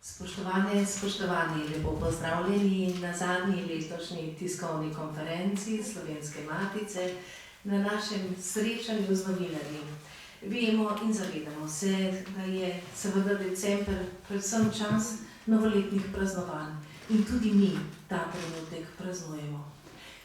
Spoštovane, spoštovani, lepo pozdravljeni na zadnji letošnji tiskovni konferenci Slovenske matice na našem srečanju z novinarji. Vemo in zavedamo se, da je seveda december predvsem čas novoletnih praznovanj in tudi mi ta trenutek praznujemo.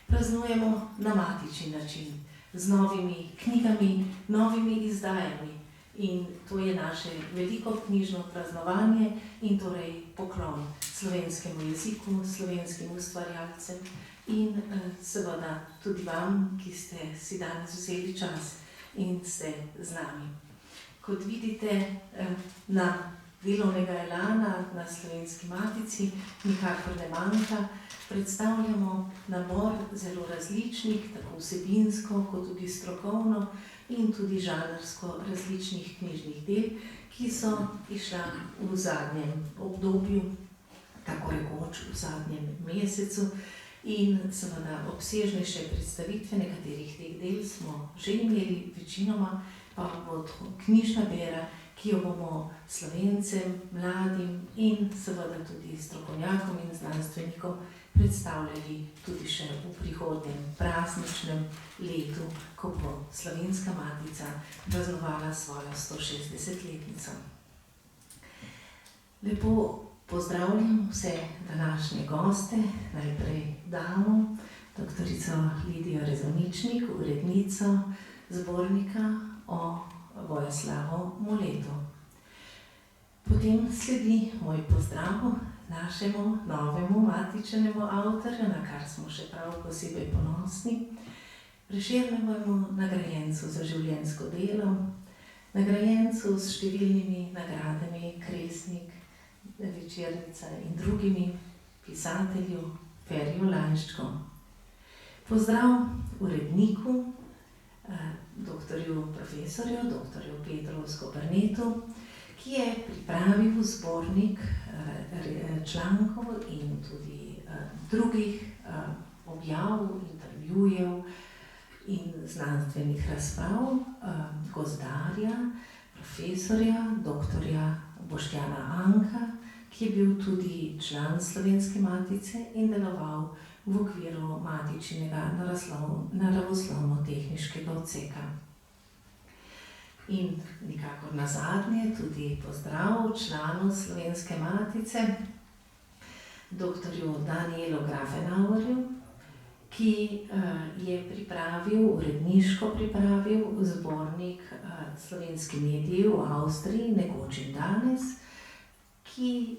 Praznujemo na matični način, z novimi knjigami, novimi izdajami. In to je naše veliko knjižno praznovanje in torej poklon slovenskemu jeziku, slovenskim ustvarjalcem in seveda tudi vam, ki ste si danes vzeli čas in ste z nami. Kot vidite, na delovnega elana na Slovenski matici nikakor ne manjka. Predstavljamo nabor zelo različnih, tako vsebinsko kot tudi strokovno in tudi žanrsko različnih knjižnih del, ki so izšla v zadnjem obdobju, tako rekoč v zadnjem mesecu. In seveda obsežnejše predstavitve nekaterih teh del smo že imeli, večinoma pa bo to knjižna bera, ki jo bomo Slovencem, mladim in seveda tudi strokovnjakom in znanstvenikom predstavljali tudi še v prihodnjem prazničnem letu, ko bo Slovenska matica praznovala svojo 160-letnico. Lepo pozdravljam vse današnje goste, najprej damo, doktorico Lidijo Rezoničnik, urednico zbornika o Vojislavu Moletu. Potem sledi moj pozdrav našemu novemu matičnemu avtorju, na kar smo še prav posebej ponosni, Prešernovemu nagrajencu za življenjsko delo, nagrajencu s številnimi nagradami, Kresnik, Večernica in drugimi, pisatelju Feriju Lainščku. Pozdrav uredniku, profesorju Petru Skopernetu, ki je pripravil zbornik člankov in tudi drugih objav, intervjujev in znanstvenih razprav gozdarja, profesorja, doktorja Boštjana Anka, ki je bil tudi član Slovenske matice in deloval v okviru matičnega naravoslovno-tehniškega odseka. In nikakor nazadnje tudi pozdrav članu Slovenske matice, doktorju Danielu Grafenauerju, ki je uredniško pripravil zbornik slovenskih medijev v Avstriji, nekoč in danes, ki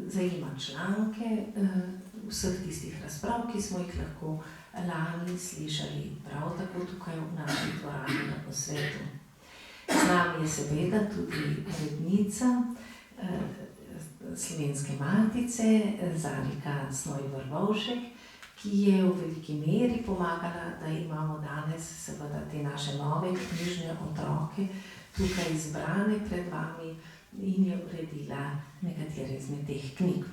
zajema članke vseh tistih razprav, ki smo jih lahko lani slišali prav tako tukaj v naši dvorani na posvetu. Z nami je seveda tudi urednica Slovenske matice, Zarika Snoj-Vrbovšek, ki je v veliki meri pomagala, da imamo danes seveda te naše nove knjižne otroke tukaj izbrane pred vami in je uredila nekatere izmed teh knjig.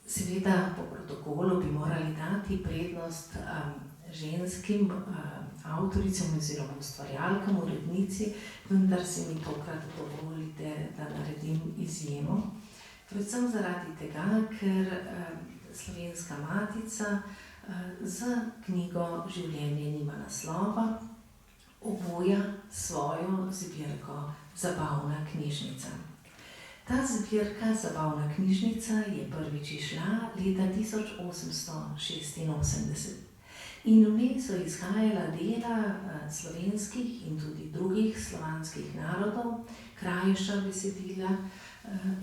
Seveda po protokolu bi morali dati prednost ženskim avtoricam oziroma ustvarjalkam, urednici, vendar se mi tokrat dovolite, da naredim izjemo. Predvsem zaradi tega, ker Slovenska matica z knjigo Življenje nima naslova obuja svojo zbirko Zabavna knjižnica. Ta zbirka Zabavna knjižnica je prvič izšla leta 1886 in v njej so izhajala dela slovenskih in tudi drugih slovanskih narodov, krajša besedila,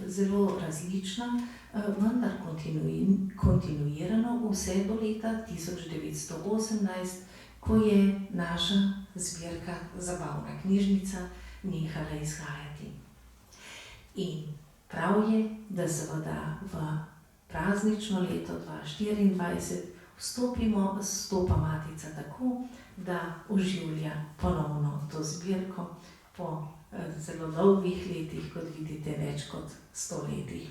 zelo različna, vendar kontinuirano vse do leta 1918, ko je naša zbirka Zabavna knjižnica nehala izhajati. In prav je, da seveda v praznično leto 2024 vstopa matica tako, da oživlja ponovno to zbirko po zelo dolgih letih, kot vidite, več kot 100 letih.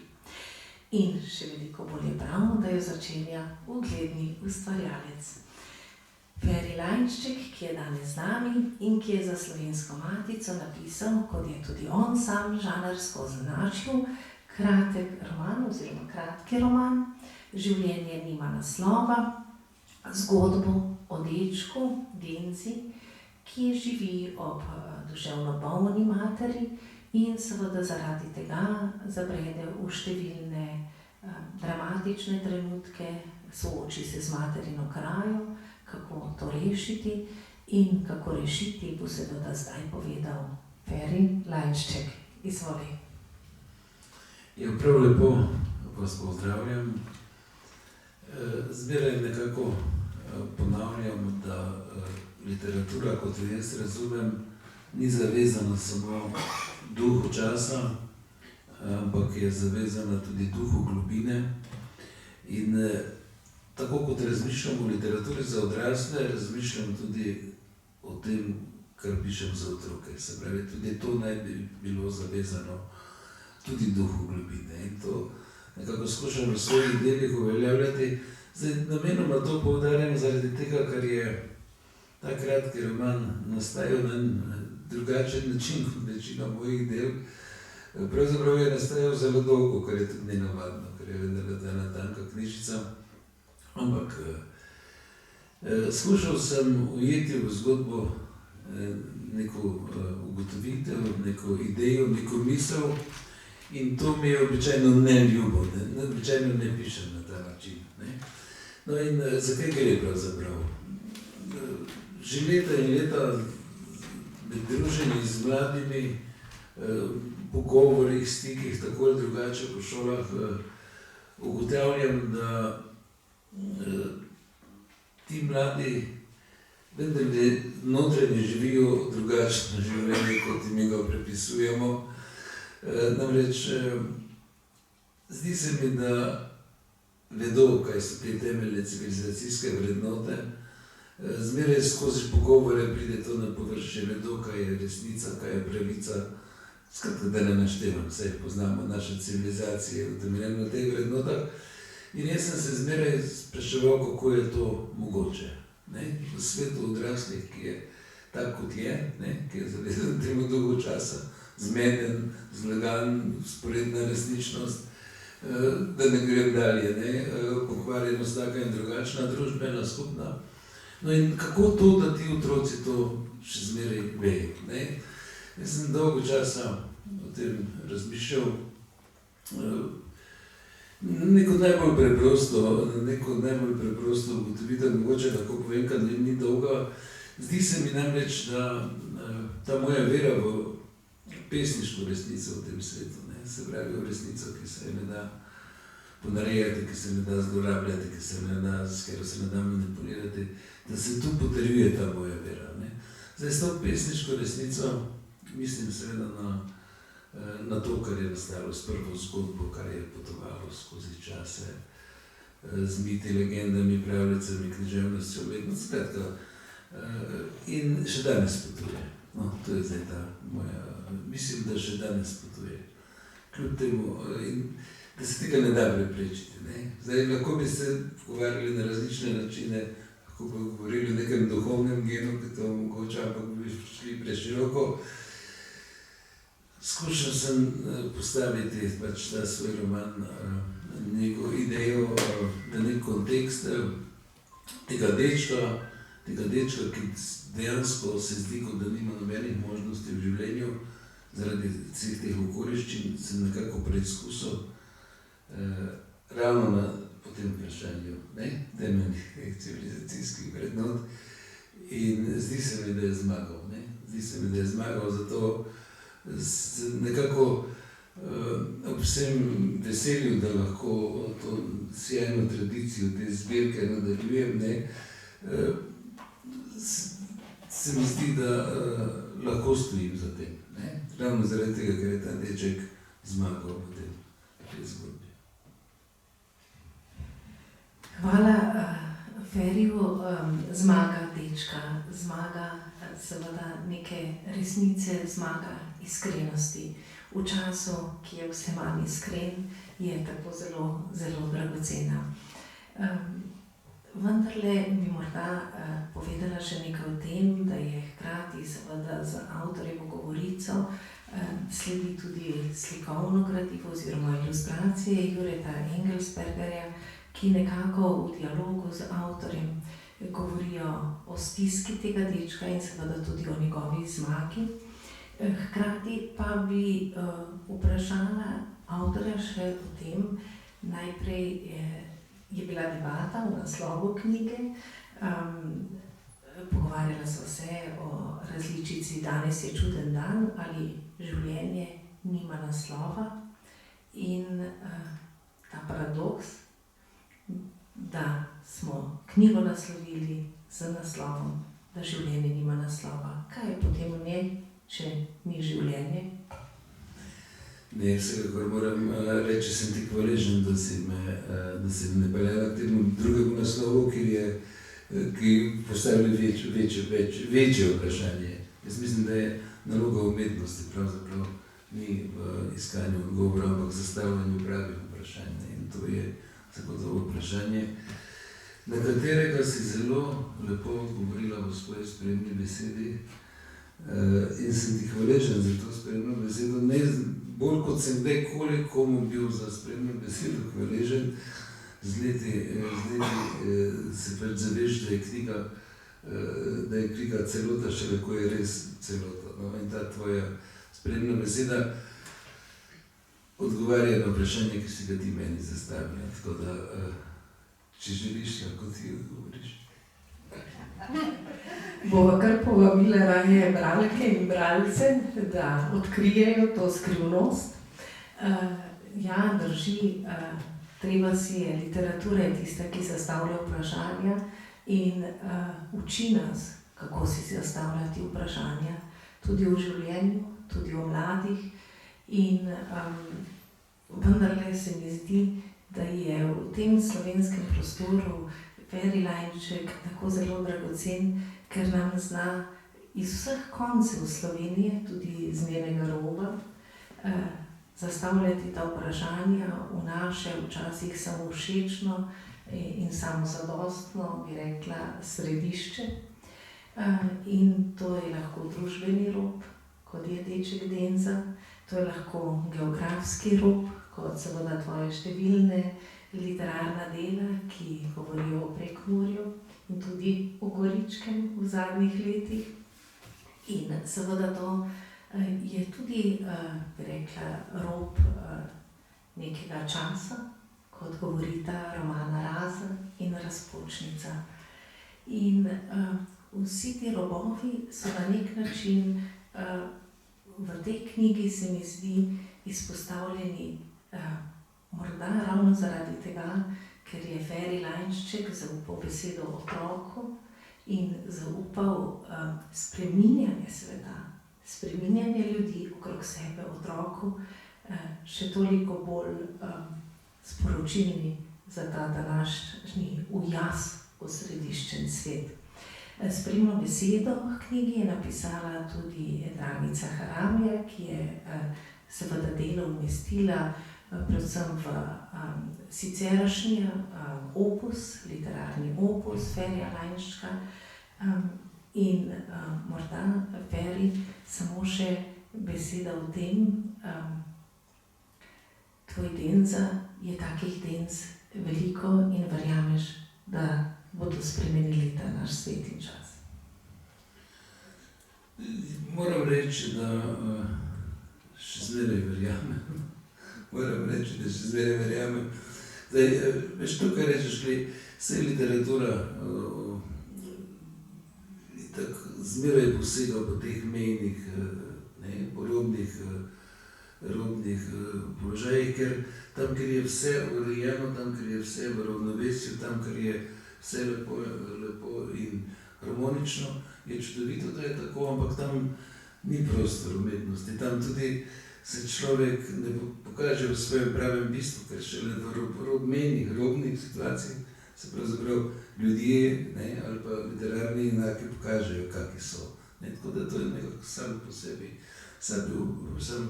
In še veliko bolje prav, da jo začenja ugledni ustvarjalec. Feri Lajnšček, ki je danes z nami in ki je za Slovensko matico napisal, kot je tudi on sam žanrsko označil, kratek roman oziroma kratki roman Življenje nima naslova, zgodbo o dečku Denzi, ki živi ob duševno bolni materi in seveda zaradi tega zabrede v številne dramatične trenutke, sooči se z materino krajo, kako to rešiti in kako rešiti, bo seveda zdaj povedal Feri Lajnšček. Izvoli. Je prav lepo vas pozdravljam. Zmeraj nekako ponavljam, da literatura, kot jo jaz razumem, ni zavezana samo duhu časa, ampak je zavezana tudi duhu globine. In tako kot razmišljam o literaturi za odrasle, razmišljam tudi o tem, kar pišem za otroke. Se pravi, tudi to naj bi bilo zavezano tudi duhu globine. In to nekako skušam v svojih delih uveljavljati. Zdaj, namenoma to poudarjam zaradi tega, ker je ta kratki roman nastajal na drugačen način kot večina mojih del. Pravzaprav je nastajal zelo dolgo, kar je tudi nenavadno, ker je vendar ena tanka knjižica. Ampak skušal sem ujeti v zgodbo neko ugotovitev, neko idejo, neko misel in to mi je običajno neljubo, običajno ne pišem na ta način. No in zakaj gre pravzaprav? Že leta in leta med druženji z mladimi, pogovorih, stikih, tako ali drugače po šolah, ugotavljam, da ti mladi vendar notranje živijo drugačno življenje, kot mi ga prepisujemo. Namreč zdi se mi, da vedo, kaj so te temeljne civilizacijske vrednote. Zmeraj skozi pogovore pride to na površje, vedo, kaj je resnica, kaj je pravica. Skratka, da ne naštevam, saj poznamo naše civilizacije, utemeljene na teh vrednotah. In jaz sem se zmeraj spraševal, kako je to mogoče. V svetu odraslih, ki je tak, kot je, ki je zavezan temu dolgo časa, zmeden, zlagan, vzporedna resničnost, da ne grem dalje, pokvarjenost taka in drugačna, družbena, skupna. No in kako to, da ti otroci to še zmeraj vejo? Jaz sem dolgo časa o tem razmišljal. Neko najbolj preprosto ugotovitev, mogoče lahko povem, kad ni dolga. Zdi se mi namreč, da ta moja vera v pesniško resnico v tem svetu, se pravi v resnico, ki se ne da ponarejati, ki se ne da zlorabljati, s katero se ne da manipulirati, da se tu potrjuje ta moja vera. Zdaj, s to pesniško resnico mislim seveda na to, kar je nastalo s prvo zgodbo, kar je potovalo skozi čase, z miti, legendami, pravljicami, književnostjo, umetnostjo, skratka. In še danes potuje. No, to je zdaj ta moja, mislim, da še danes potuje. Kljub temu, da se tega ne da preprečiti. Zdaj, lahko bi se pogovarjali na različne načine, lahko bi govorili o nekem duhovnem genu, ki to omogoča, ampak bi šli preširoko. Skušal sem postaviti pač ta svoj roman, neko idejo, na nek kontekst tega dečka, ki dejansko se zdi, kot da nima nobenih možnosti v življenju, zaradi vseh teh okoliščin sem nekako preizkusil ravno po tem vprašanju temeljnih civilizacijskih vrednot in zdi se mi, da je zmagal. Zdi se mi, da je zmagal, zato nekako ob vsem veselju, da lahko to sjajno tradicijo te zbirke nadaljujem, se mi zdi, da lahko stojim za tem. Ravno zaradi tega, ker je ta deček zmagal v tej zgodbi. Hvala Feriju. Zmaga dečka, zmaga seveda neke resnice, zmaga iskrenosti. V času, ki je vse manj iskren, je tako zelo, zelo dragocena. Vendarle bi morda povedala še nekaj o tem, da je hkrati seveda z avtorjevo govorico sledi tudi slikovno gradivo oziroma ilustracije Jureta Engelsbergerja, ki nekako v dialogu z avtorjem govorijo o stiski tega dečka in seveda tudi o njegovi zmagi. Hkrati pa bi vprašala avtorja še o tem, najprej je bila debata v naslovu knjige, pogovarjala sva se o različici Danes je čuden dan ali Življenje nima naslova in ta paradoks, da smo knjigo naslovili z naslovom, da življenje nima naslova. Kaj je potem v njej, če ni življenje? Ne, vsekakor moram reči, sem ti hvaležen, da si me peljala k temu drugemu naslovu, ki postavlja večje vprašanje. Jaz mislim, da je naloga umetnosti pravzaprav ni v iskanju odgovora, ampak zastavljanju pravih vprašanj. In to je zagotovo vprašanje, na katerega si zelo lepo odgovorila v svoji spremni besedi. In sem ti hvaležen za to spremno besedo. Ne bolj kot sem kdajkoli komu bil za spremno besedo hvaležen, z leti se pač zaveš, da je knjiga celota, šele ko je res celota. No, in ta tvoja spremna beseda odgovarja na vprašanje, ki si ga ti meni zastavlja. Tako da, če želiš, lahko ti odgovoriš. Bova kar povabila raje bralke in bralce, da odkrijejo to skrivnost. Ja, drži, treba si je, literatura je tista, ki zastavlja vprašanja in uči nas, kako si zastavljati vprašanja, tudi v življenju, tudi o mladih. In vendarle se mi zdi, da je v tem slovenskem prostoru Feri Lajnšek tako zelo dragocen, ker nam zna iz vseh koncev Slovenije, tudi iz njenega roba, zastavljati ta vprašanja v naše, včasih samovšečno in samozadostno, bi rekla, središče. In to je lahko družbeni rob, kot je Deček Denza, to je lahko geografski rob, kot seveda tvoje številne literarna dela, ki govorijo o Prekmurju in tudi o Goričkem v zadnjih letih. In seveda to je tudi, bi rekla, rob nekega časa, kot govorita romana Raza in Razpočnica. In vsi ti robovi so na nek način v tej knjigi, se mi zdi, izpostavljeni morda ravno zaradi tega, ker je Feri Lajnšek zaupal besedo otroku in zaupal spreminjanje sveta, spreminjanje ljudi okrog sebe, otroku, še toliko bolj sporočilni za ta današnji ujaz osrediščen svet. Spremno besedo v knjigi je napisala tudi Dragica Haramija, ki je seveda delo umestila predvsem v siceršnji opus, literarni opus Ferija Lajnška. In morda, Feri, samo še beseda o tem, tvoj Denza je takih Denz veliko in verjameš, da bodo spremenili ta naš svet in čas. Moram reči, da še zmeraj verjamem. Zdaj, veš to, kar rečeš, saj literatura zmeraj posega po teh mejnih, rodnih položajih, ker tam, kjer je vse urejeno, tam, kjer je vse v ravnovesju, tam, kjer je vse lepo in harmonično, je čudovito, da je tako, ampak tam ni prostor umetnosti. Tam tudi se človek ne pokaže v svojem pravem bistvu, ker šele v robnih situacijah se pravzaprav ljudje ali pa literarni enaki pokažejo, kakvi so. Tako da to je nekako samo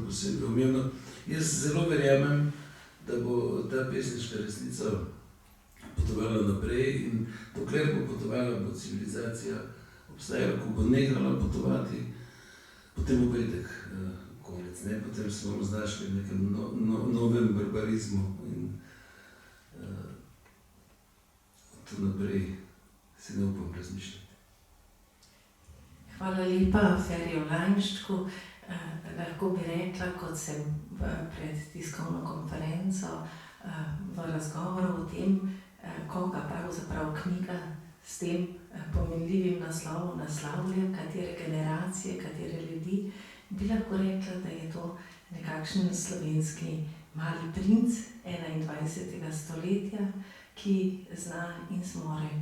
po sebi umevno. Jaz zelo verjamem, da bo ta pesniška resnica potovala naprej in dokler bo potovala, bo civilizacija obstajala, ko bo nehala potovati, potem bo pa itak konec, ne? Potem se bomo znašli v nekem novem barbarizmu in od tu naprej si ne upam razmišljati. Hvala lepa, Feriju Lajnščku. Lahko bi rekla, kot sem pred tiskovno konferenco v razgovoru o tem, koga pravzaprav knjiga s tem pomenljivim naslovom naslavlja, katere generacije, katere ljudi, bi lahko rekla, da je to nekakšen slovenski mali princ 21. stoletja, ki zna in zmore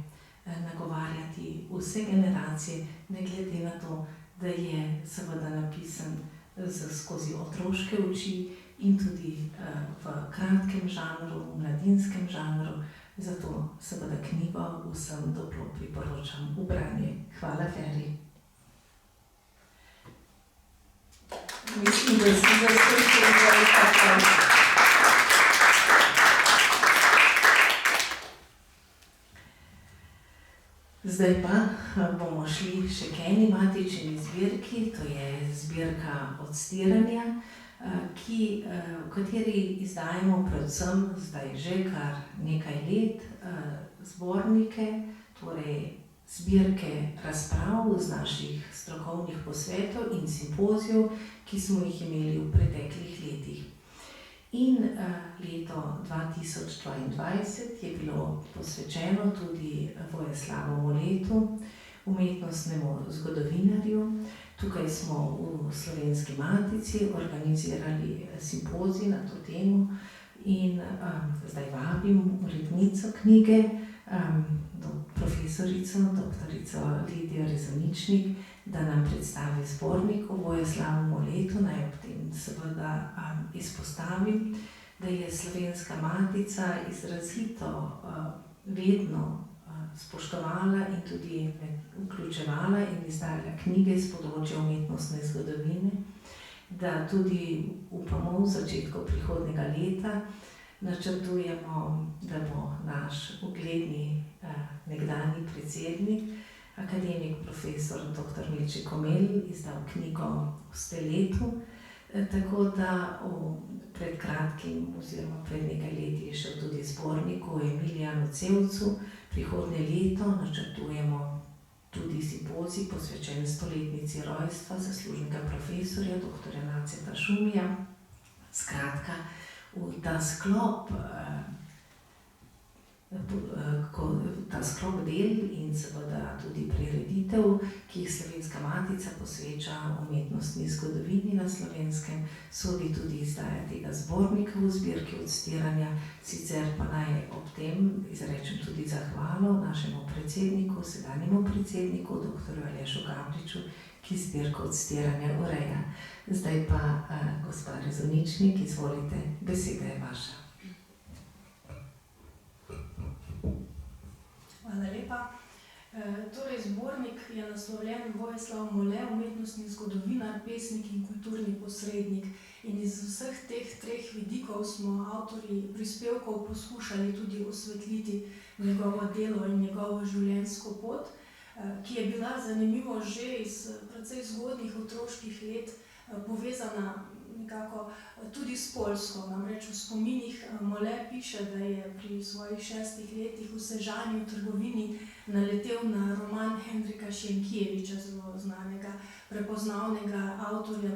nagovarjati vse generacije, ne glede na to, da je seveda napisan skozi otroške oči in tudi v kratkem žanru, v mladinskem žanru. Zato seveda knjigo vsem toplo priporočam v branje. Hvala, Feri. Mislim, da si zaslužil tako. Zdaj pa bomo šli še k eni matični zbirki, to je zbirka Odstiranja, v kateri izdajamo predvsem zdaj že kar nekaj let zbornike, torej zbirke razprav z naših strokovnih posvetov in simpozijev, ki smo jih imeli v preteklih letih. In leto 2022 je bilo posvečeno tudi Vojeslavu Moletu, umetnostnemu zgodovinarju. Tukaj smo v Slovenski matici organizirali simpozij na to temo in zdaj vabim urednico knjige, profesorico, doktorico Lidijo Rezoničnik, da nam predstavi zbornik o Vojeslavu Moletu. Naj ob tem seveda izpostavim, da je Slovenska matica izrazito vedno spoštovala in tudi vključevala in izdala knjige z področja umetnostne zgodovine, da tudi upamo v začetku prihodnjega leta načrtujemo, da bo naš ugledni nekdanji predsednik, akademik profesor dr. Milče Komelj, izdal knjigo o Steletu, tako da pred kratkim oziroma pred nekaj leti je šel tudi zbornik o Emilijanu Cevcu. Prihodnje leto načrtujemo tudi simpozij posvečen stoletnici rojstva zaslužnega profesorja dr. Naceta Šumija. Skratka, v ta sklop del in seveda tudi prireditev, ki jih Slovenska matica posveča umetnostni zgodovini na Slovenskem, sodi tudi izdaja tega zbornika v zbirki Odstiranja. Sicer pa naj ob tem izrečem tudi zahvalo našemu predsedniku, sedanjemu predsedniku, dr. Alešu Gabriču, ki zbirko Odstiranja ureja. Zdaj pa gospa Rezoničnik, izvolite, beseda je vaša. Hvala lepa. Torej, zbornik je naslovljen Vojeslav Mole, umetnostni zgodovinar, pesnik in kulturni posrednik. In iz vseh teh treh vidikov smo avtorji prispevkov poskušali tudi osvetliti njegovo delo in njegovo življenjsko pot, ki je bila zanimivo že iz precej zgodnjih otroških let povezana nekako tudi s Poljsko. Namreč v spominih Mole piše, da je pri svojih 6 letih v Sežani v trgovini naletel na roman Henrika Sienkiewicza, zelo znanega, prepoznavnega avtorja,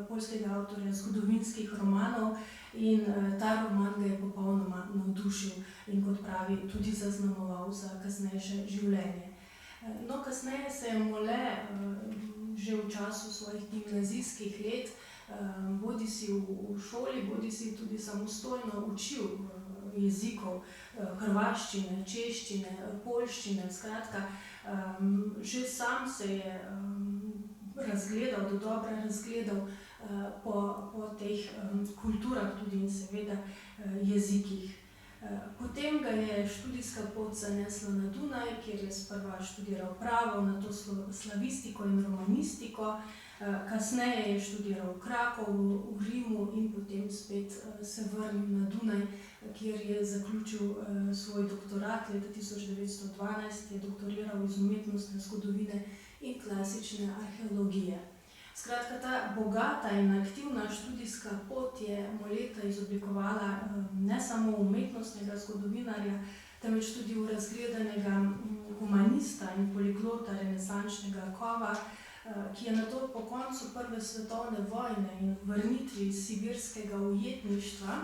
poljskega avtorja zgodovinskih romanov, in ta roman ga je popolnoma navdušil in, kot pravi, tudi zaznamoval za kasnejše življenje. No, kasneje se je Mole že v času svojih gimnazijskih let bodisi v šoli, bodisi tudi samostojno učil jezikov, hrvaščine, češčine, poljščine. Skratka, že sam se je razgledal, dodobra razgledal po teh kulturah tudi in seveda jezikih. Potem ga je študijska pot zanesla na Dunaj, kjer je sprva študiral pravo, nato slavistiko in romanistiko. Kasneje je študiral v Krakovu, v Rimu in potem spet se vrnil na Dunaj, kjer je zaključil svoj doktorat. Leta 1912 je doktoriral iz umetnostne zgodovine in klasične arheologije. Skratka, ta bogata in aktivna študijska pot je Moleta izoblikovala ne samo umetnostnega zgodovinarja, temveč tudi v razgledanega humanista in poliglota renesančnega kova, ki je nato po koncu Prve svetovne vojne in vrnitvi iz sibirskega ujetništva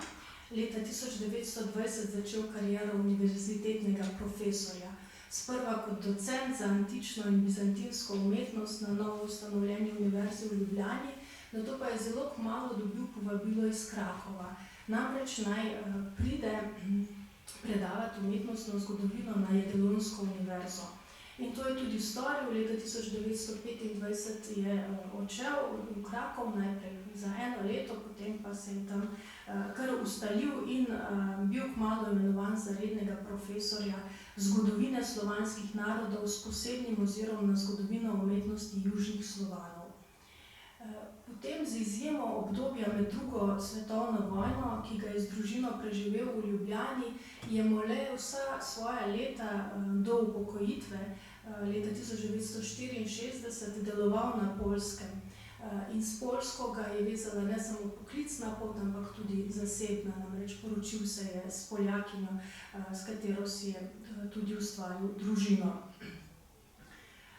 leta 1920 začel kariero univerzitetnega profesorja. Sprva kot docent za antično in bizantinsko umetnost na novo ustanovljeni univerzi v Ljubljani, nato pa je zelo kmalu dobil povabilo iz Krakova. Namreč naj pride predavati umetnostno zgodovino na Jagiellonsko univerzo. In to je tudi storil. Leta 1925 je odšel v Krakov, najprej za 1 leto, potem pa se je tam kar ustalil in bil kmalu imenovan za rednega profesorja zgodovine slovanskih narodov s posebnim ozirom na zgodovino umetnosti južnih Slovanov. Potem z izjemo obdobja med drugo svetovno vojno, ki ga je z družino preživel v Ljubljani, je Mole vsa svoja leta do upokojitve, leta 1964, deloval na Poljskem. In s Poljsko ga je vezala ne samo poklicna pot, ampak tudi zasebna, namreč poročil se je s Poljakinjo, s katero si je tudi ustvaril družino.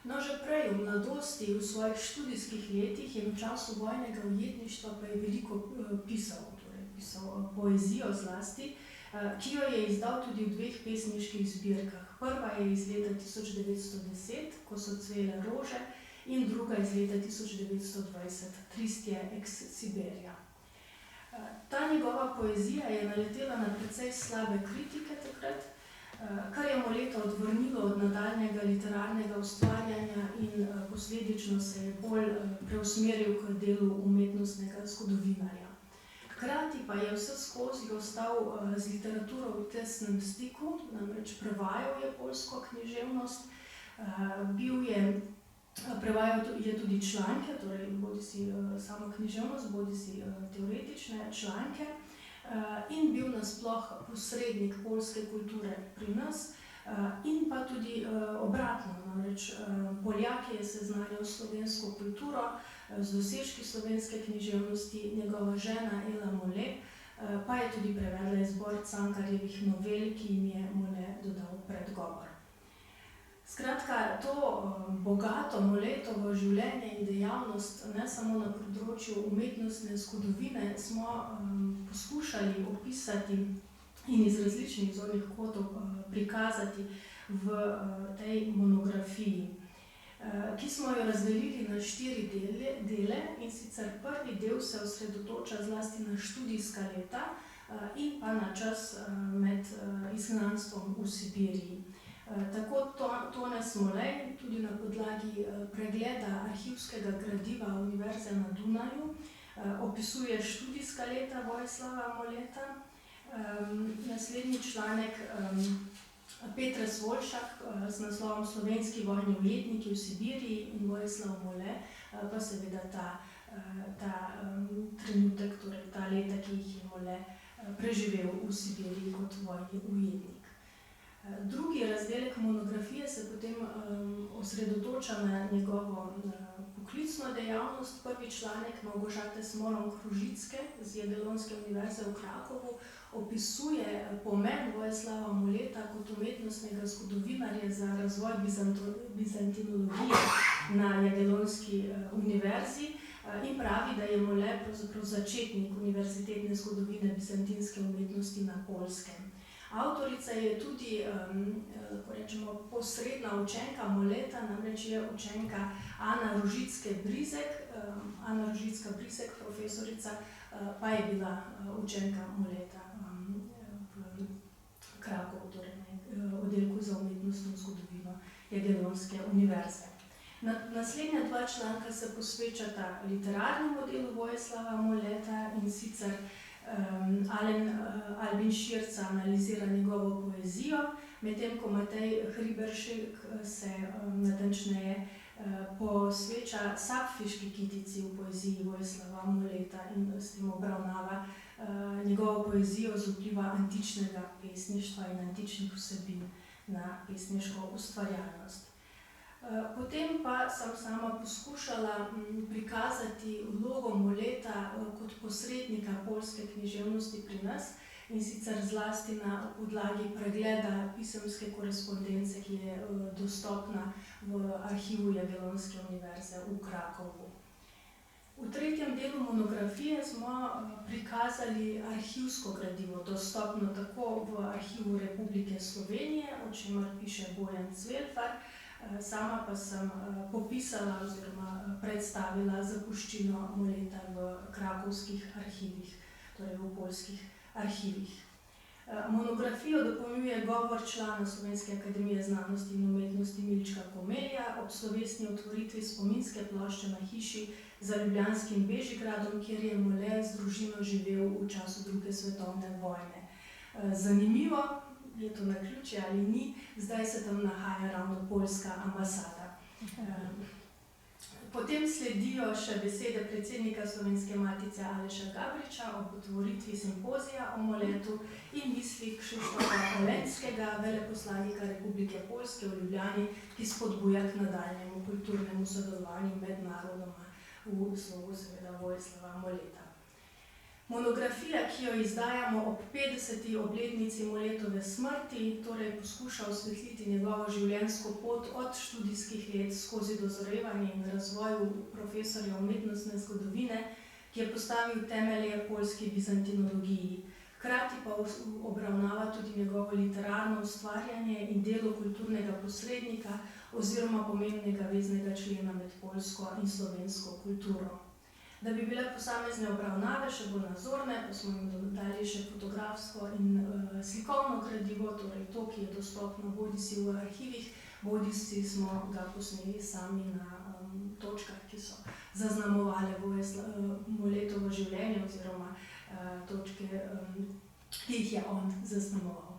No, že prej, v mladosti, v svojih študijskih letih in v času vojnega ujetništva pa je veliko pisal, torej pisal poezijo zlasti, ki jo je izdal tudi v 2 pesniških zbirkah. Prva je iz leta 1910, Ko so cvele rože, in druga iz leta 1920, Tristje ex Siberija. Ta njegova poezija je naletela na precej slabe kritike takrat, kar je Moleto odvrnilo od nadaljnjega literarnega ustvarjanja in posledično se je bolj preusmeril k delu umetnostnega zgodovinarja. Hkrati pa je vseskozi ostal z literaturo v tesnem stiku, namreč prevajal je poljsko književnost, prevajal je tudi članke, torej bodisi samo književnost, bodisi teoretične članke, in bil nasploh posrednik poljske kulture pri nas, in pa tudi obratno, namreč Poljak je seznanjal s slovensko kulturo, z dosežki slovenske književnosti, njegova žena Ela Mole pa je tudi prevedla izbor Cankarjevih novel, ki jim je Mole dodal predgovor. Skratka, to bogato Moletovo življenje in dejavnost, ne samo na področju umetnostne zgodovine, smo poskušali opisati in iz različnih zornih kotov prikazati v tej monografiji, ki smo jo razdelili na 4 dele, in sicer prvi del se osredotoča zlasti na študijska leta in pa na čas med izgnanstvom v Sibiriji. Tako Tone Smolej tudi na podlagi pregleda arhivskega gradiva Univerze na Dunaju opisuje študijska leta Vojislava Moleta. Naslednji članek Petre Svoljšak z naslovom Slovenski vojni ujetniki v Sibiriji in Vojislav Mole, pa seveda ta trenutek, torej ta leta, ki jih je Mole preživel v Sibiriji kot vojni ujetnik. Drugi razdelek monografije se potem osredotoča na njegovo poklicno dejavnost. Prvi članek Małgorzaty Smoron-Kružicke z Jagiellonske univerze v Krakovu opisuje pomen Vojislava Moleta kot umetnostnega zgodovinarja za razvoj bizantinologije na Jagiellonski univerzi in pravi, da je Mole pravzaprav začetnik univerzitetne zgodovine bizantinske umetnosti na Poljskem. Avtorica je tudi, lahko rečemo, posredna učenka Moleta, namreč je učenka Ana Rožicke-Brizek. Ana Rožicka-Brizek, profesorica, pa je bila učenka Moleta v Krakovu, torej oddelku za umetnostno zgodovino Jagiellonske univerze. Naslednja 2 članka se posvečata literarnemu delu Vojislava Moleta, in sicer Albin Širca analizira njegovo poezijo, medtem ko Matej Hriberšek se natančneje posveča sapfiški kitici v poeziji Vojislava Moleta in s tem obravnava njegovo poezijo z vpliva antičnega pesništva in antičnih vsebin na pesniško ustvarjalnost. Potem pa sem sama poskušala prikazati vlogo Moleta kot posrednika poljske književnosti pri nas, in sicer zlasti na podlagi pregleda pisemske korespondence, ki je dostopna v arhivu Jagellonske univerze v Krakowu. V tretjem delu monografije smo prikazali arhivsko gradivo, dostopno tako v arhivu Republike Slovenije, o čemer piše Bojan Cvelfar, sama pa sem popisala oziroma predstavila zapuščino Moleta v krakovskih arhivih, torej v poljskih arhivih. Monografijo dopolnjuje govor člana Slovenske akademije znanosti in umetnosti Milčka Komelja ob slovesni otvoritvi spominske plošče na hiši za Ljubljanskim Bežigradom, kjer je Mole z družino živel v času druge svetovne vojne. Zanimivo, je to naključje ali ni, zdaj se tam nahaja ravno poljska ambasada. Potem sledijo še besede predsednika Slovenske matice Aleša Gabriča ob otvoritvi simpozija o Moletu in misli Krzysztofa Olenskega, veleposlanika Republike Poljske v Ljubljani, ki spodbuja k nadaljnjemu kulturnemu sodelovanju med narodoma v slogu seveda Vojislava Moleta. Monografija, ki jo izdajamo ob 50. obletnici Moletove smrti, torej poskuša osvetliti njegovo življenjsko pot od študijskih let skozi dozorevanje in razvoj profesorja umetnostne zgodovine, ki je postavil temelje poljski bizantinologiji. Hkrati pa obravnava tudi njegovo literarno ustvarjanje in delo kulturnega posrednika oziroma pomembnega veznega člena med poljsko in slovensko kulturo. Da bi bile posamezne obravnave še bolj nazorne, pa smo jim dodali še fotografsko in slikovno gradivo, torej to, ki je dostopno bodisi v arhivih, bodisi smo ga posneli sami na točkah, ki so zaznamovale Moletovo življenje oziroma točke, ki jih je on zaznamoval.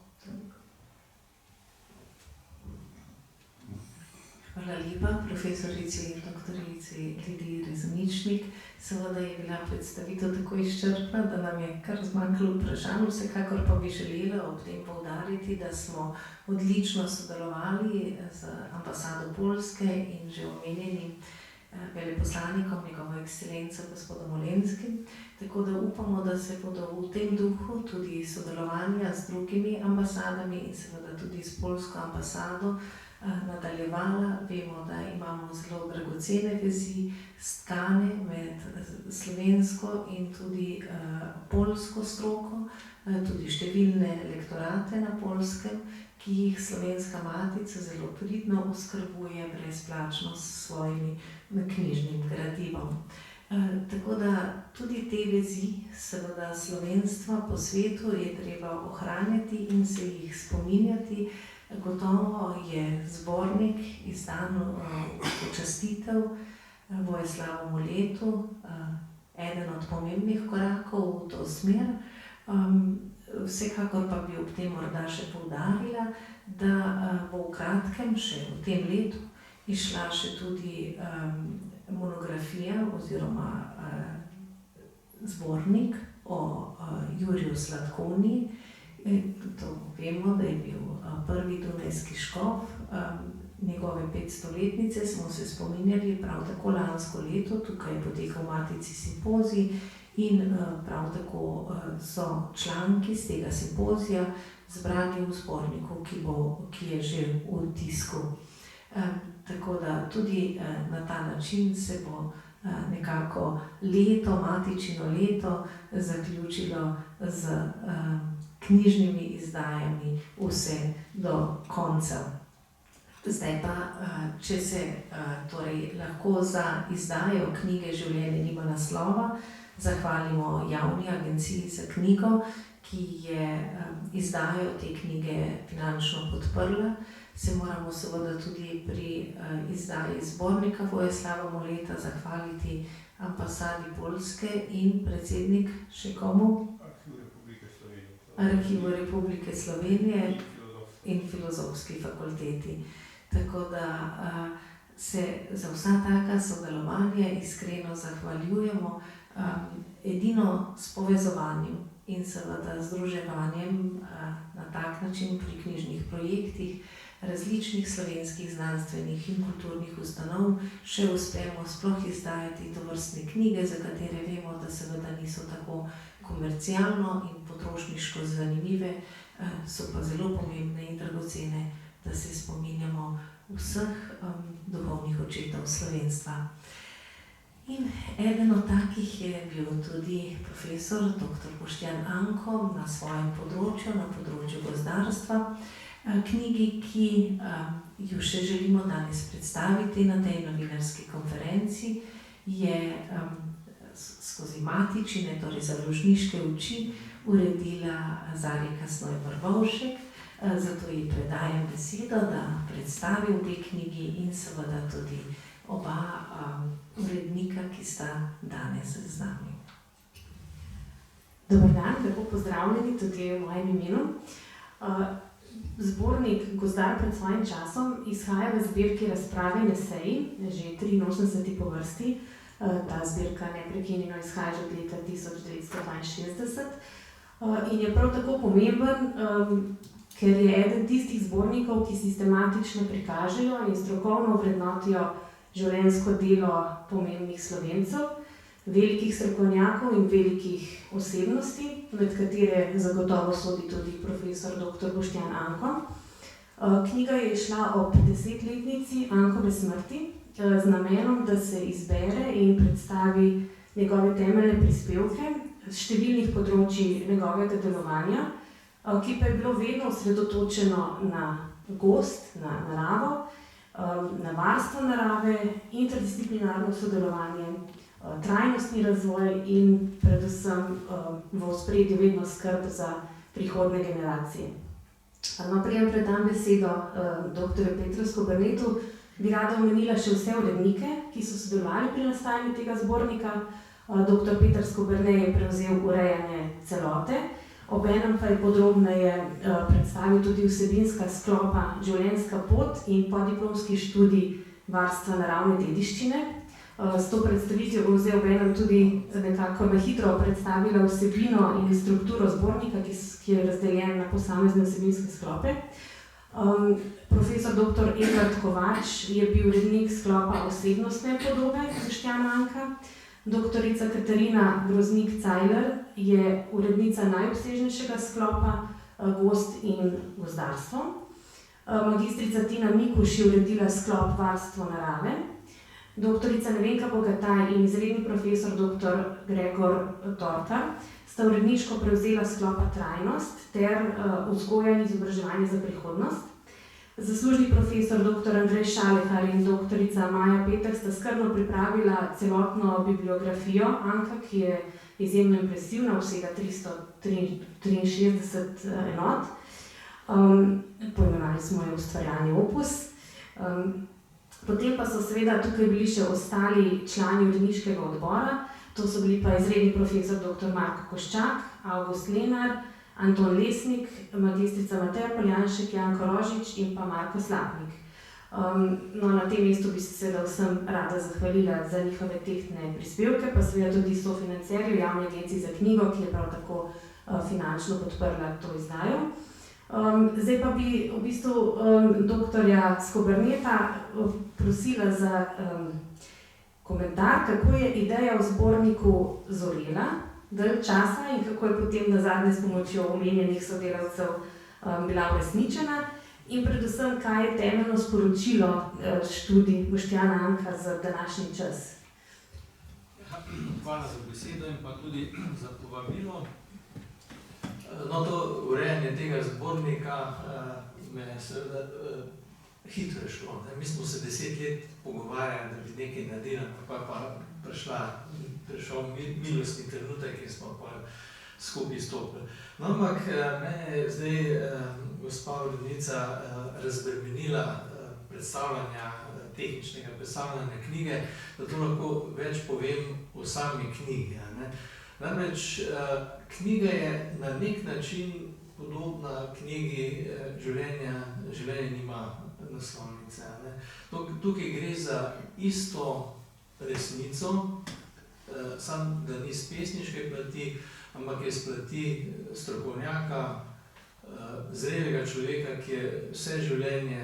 Hvala lepa profesorici in doktorici Lidiji Rezničnik. Seveda je bila predstavitev tako izčrpna, da nam je kar zmanjkalo vprašanj, vsekakor pa bi želela ob tem poudariti, da smo odlično sodelovali z ambasado Poljske in že omenjenim veleposlanikom, njegovo ekscelenco gospodom Olenskim, tako da upamo, da se bodo v tem duhu tudi sodelovanja z drugimi ambasadami in seveda tudi s poljsko ambasado nadaljevala. Vemo, da imamo zelo dragocene vezi, stkane med slovensko in tudi poljsko stroko, tudi številne lektorate na poljskem, ki jih Slovenska matica zelo pridno oskrbuje brezplačno s svojimi knjižnim gradivom. Tako da tudi te vezi, seveda slovenstva po svetu, je treba ohranjati in se jih spominjati. Gotovo je zbornik izdan v počastitev Vojislavu Moletu, eden od pomembnih korakov v to smer. Vsekakor pa bi ob tem morda še poudarila, da bo v kratkem, še v tem letu, izšla še tudi monografija oziroma zbornik o Juriju Slatkoniji. To vemo, da je bil prvi dunajski škof, njegove 500-letnice smo se spominjali prav tako lansko leto, tukaj je potekal Matici simpozij in prav tako so članki z tega simpozija zbrani v zborniku, ki je že v tisku. Tako da tudi na ta način se bo nekako leto, matičino leto, zaključilo z knjižnimi izdajami vse do konca. Zdaj pa, če se torej lahko za izdajo knjige Življenje nima naslova zahvalimo Javni agenciji za knjigo, ki je izdajo te knjige finančno podprla, se moramo seveda tudi pri izdaji zbornika Vojislava Moleta zahvaliti ambasadi Poljske in predsednik še komu? Arhivu Republike Slovenije in Filozofski fakulteti. Tako da se za vsa taka sodelovanja iskreno zahvaljujemo, edino s povezovanjem in seveda združevanjem na tak način pri knjižnih projektih različnih slovenskih znanstvenih in kulturnih ustanov še uspemo sploh izdajati tovrstne knjige, za katere vemo, da seveda niso tako komercialno in potrošniško zanimive, so pa zelo pomembne in dragocene, da se spominjamo vseh duhovnih očetov slovenstva. In eden od takih je bil tudi profesor dr. Boštjan Anko na svojem področju, na področju gozdarstva. Knjigi, ki jo še želimo danes predstaviti na tej novinarski konferenci, je skozi matičine, torej založniške oči, uredila Zarika Snoj-Brbovšek, zato ji predajam besedo, da predstavi obe knjigi in seveda tudi oba urednika, ki sta danes z nami. Dober dan, lepo pozdravljeni tudi v mojem imenu. Zbornik Gozdar pred svojim časom izhaja v zbirki Razprave in eseji, že 83. po vrsti. Ta zbirka neprekinjeno izhaja že od leta 1962 in je prav tako pomemben, ker je eden tistih zbornikov, ki sistematično prikažejo in strokovno vrednotijo življenjsko delo pomembnih Slovencev, velikih strokovnjakov in velikih osebnosti, med katere zagotovo sodi tudi profesor dr. Boštjan Anko. Knjiga je izšla ob 10-letnici Ankove smrti z namenom, da se izbere in predstavi njegove temeljne prispevke z številnih področij njegovega delovanja, ki pa je bilo vedno osredotočeno na gozd, na naravo, na varstvo narave, interdisciplinarno sodelovanje, trajnostni razvoj in predvsem v ospredju vedno skrb za prihodnje generacije. Preden predam besedo dr. Petru Skobernetu, bi rada omenila še vse urednike, ki so sodelovali pri nastajanju tega zbornika. Dr. Peter Skoberne je prevzel urejanje celote, obenem pa je podrobneje predstavil tudi vsebinska sklopa Življenjska pot in podiplomski študij varstva naravne dediščine. S to predstavitvijo bom zdaj obenem tudi nekako na hitro predstavila vsebino in strukturo zbornika, ki je razdeljen na posamezne vsebinske sklope. Profesor dr. Edvard Kovač je bil urednik sklopa Osebnostne podobe Boštjana Anka. Doktorica Katarina Groznik-Cajler je urednica najobsežnejšega sklopa Gozd in gozdarstvo. Magistrica Tina Mikuš je uredila sklop Varstvo narave. Doktorica Nevenka Bogataj in izredni profesor dr. Gregor Torkar sta uredniško prevzela sklopa Trajnost ter vzgoja in izobraževanje za prihodnost. Zaslužni profesor dr. Andrej Šalehar in doktorica Maja Petek sta skrbno pripravila celotno bibliografijo Anka, ki je izjemno impresivna, vsega 363 enot. Poimenovali smo jo Ustvarjalni opus. Potem pa so seveda tukaj bili še ostali člani uredniškega odbora, to so bili pa izredni profesor dr. Marko Koščak, Avgust Lenar, Anton Lesnik, magistrica Mateja Poljanšek, Janko Rožič in pa Marko Slapnik. Na tem mestu bi se seveda vsem rada zahvalila za njihove tehtne prispevke, pa seveda tudi sofinancerju Javne agencije za knjigo, ki je prav tako finančno podprla to izdajo. Zdaj pa bi v bistvu doktorja Skoberneta prosila za komentar, kako je ideja v zborniku zorela dalj časa in kako je potem nazadnje s pomočjo omenjenih sodelavcev bila uresničena in predvsem, kaj je temeljno sporočilo študij Boštjana Anka za današnji čas. Hvala za besedo in pa tudi za povabilo. No, to urejanje tega zbornika me je seveda hitro šlo. Mi smo se 10 let pogovarjali, da bi nekaj naredili, pa prišel milostni trenutek, ki smo pa skupaj stopili. No, ampak me je zdaj gospa urednica razbremenila predstavljanja, tehničnega predstavljanja knjige, da to lahko več povem o sami knjigi. Namreč knjiga je na nek način podobna knjigi Življenje nima naslovnice. Ne. Tukaj gre za isto resnico, samo da ni z pesniške plati, ampak je z plati strokovnjaka, zrelega človeka, ki je vse življenje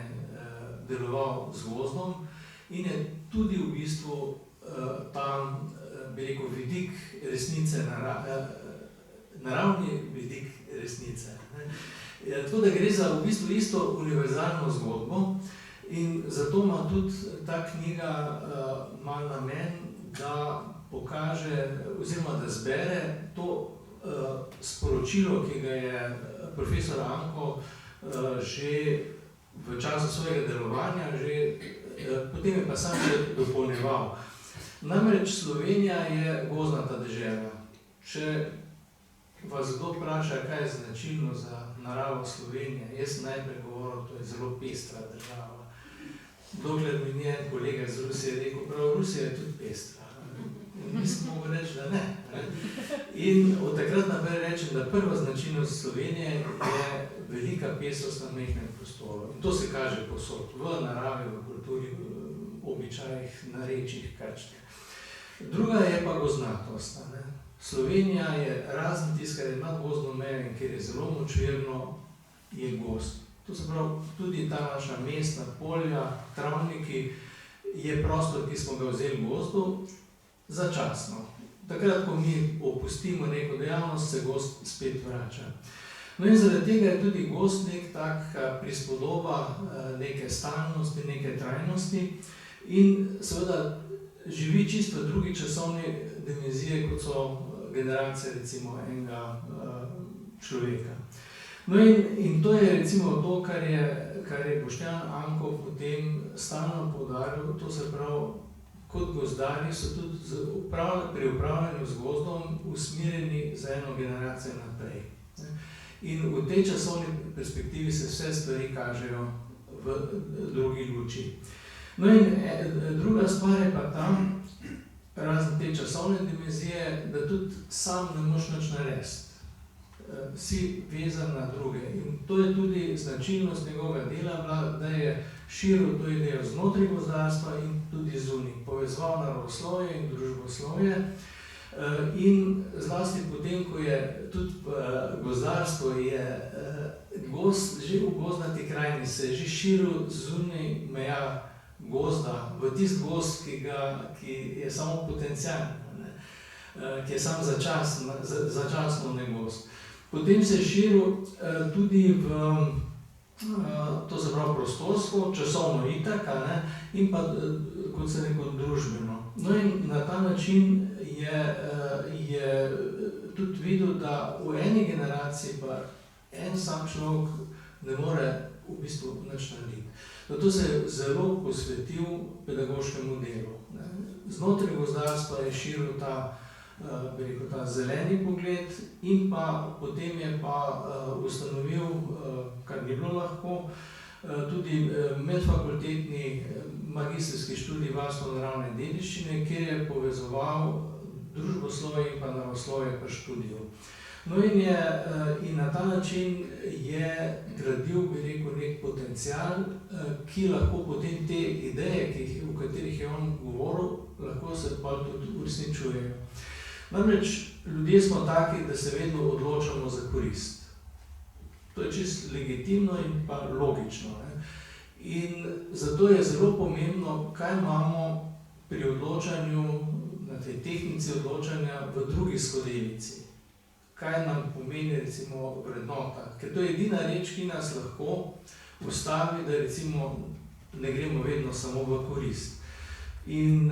deloval z gozdom in je tudi v bistvu ta, bi rekel, vidik resnice, naravni vidik resnice. Tako da gre za v bistvu isto univerzalno zgodbo in zato ima tudi ta knjiga mal namen, da pokaže oziroma da zbere to sporočilo, ki ga je profesor Anko že v času svojega delovanja, potem je pa sam še dopolnjeval. Namreč Slovenija je gozdnata dežela. Če vas kdo vpraša, kaj je značilno za naravo Slovenije, jaz najprej govoril, to je zelo pestra država. Dokler mi ni en kolega iz Rusije rekel, prav Rusija je tudi pestra. Nisem mogel reči, da ne. In od takrat naprej rečem, da prva značilnost Slovenije je velika pestrost na majhnem prostoru. In to se kaže povsod, v naravi, v kulturi, v običajih, narečjih, karčnih. Druga je pa gozdnatost. Slovenija je razen tisto, kar je nad gozdno mejo in kjer je zelo močvirno, je gozd. To se pravi, tudi ta naša mestna polja, travniki, je prostor, ki smo ga vzeli gozdu, začasno. Takrat, ko mi opustimo neko dejavnost, se gozd spet vrača. No in zaradi tega je tudi gozd nek tak prispodoba neke stalnosti, neke trajnosti in seveda živi čisto v drugi časovni dimenziji, kot so generacije recimo enega človeka. No in to je recimo to, kar je Boštjan Anko potem stalno poudaril, to se pravi, kot gozdarji so tudi pri upravljanju z gozdom usmerjeni za eno generacijo naprej. In v tej časovni perspektivi se vse stvari kažejo v drugi luči. No in druga stvar je pa tam, razen te časovne dimenzije, da tudi sam ne moš nič narediti. Si vezan na druge. In to je tudi značilnost njegovega dela, da je širil to idejo znotraj gozdarstva in tudi zunaj. Povezoval naravoslovje in družboslovje. In zlasti potem, ko je tudi gozdarstvo, je gozd že v gozdnati krajini se je že širil zunaj meja gozda, v tist gozd, ki je samo potencial, ki je samo začasno ne gozd. Potem se je širil tudi v, to se pravi prostorsko, časovno itak, in pa, kot se rekel, družbeno. No in na ta način je tudi videl, da v eni generaciji pa en sam človek ne more v bistvu nič narediti. Zato se je zelo posvetil pedagoškemu delu. Znotraj gozdarstva je širil ta zeleni pogled in pa potem je pa ustanovil, kar ni bilo lahko, tudi medfakultetni magistrski študij varstva naravne dediščine, kjer je povezoval družboslovje in pa naravoslovje pri študiju. No in na ta način je gradil, bi rekel, nek potencial, ki lahko potem te ideje, o katerih je on govoril, lahko se pa tudi uresničujejo. Namreč ljudje smo taki, da se vedno odločamo za korist. To je čisto legitimno in pa logično. In zato je zelo pomembno, kaj imamo pri odločanju, na tej tehnici odločanja v drugi skodelici. Kaj nam pomeni recimo vrednota. Ker to je edina reč, ki nas lahko ustavi, da recimo ne gremo vedno samo v korist. In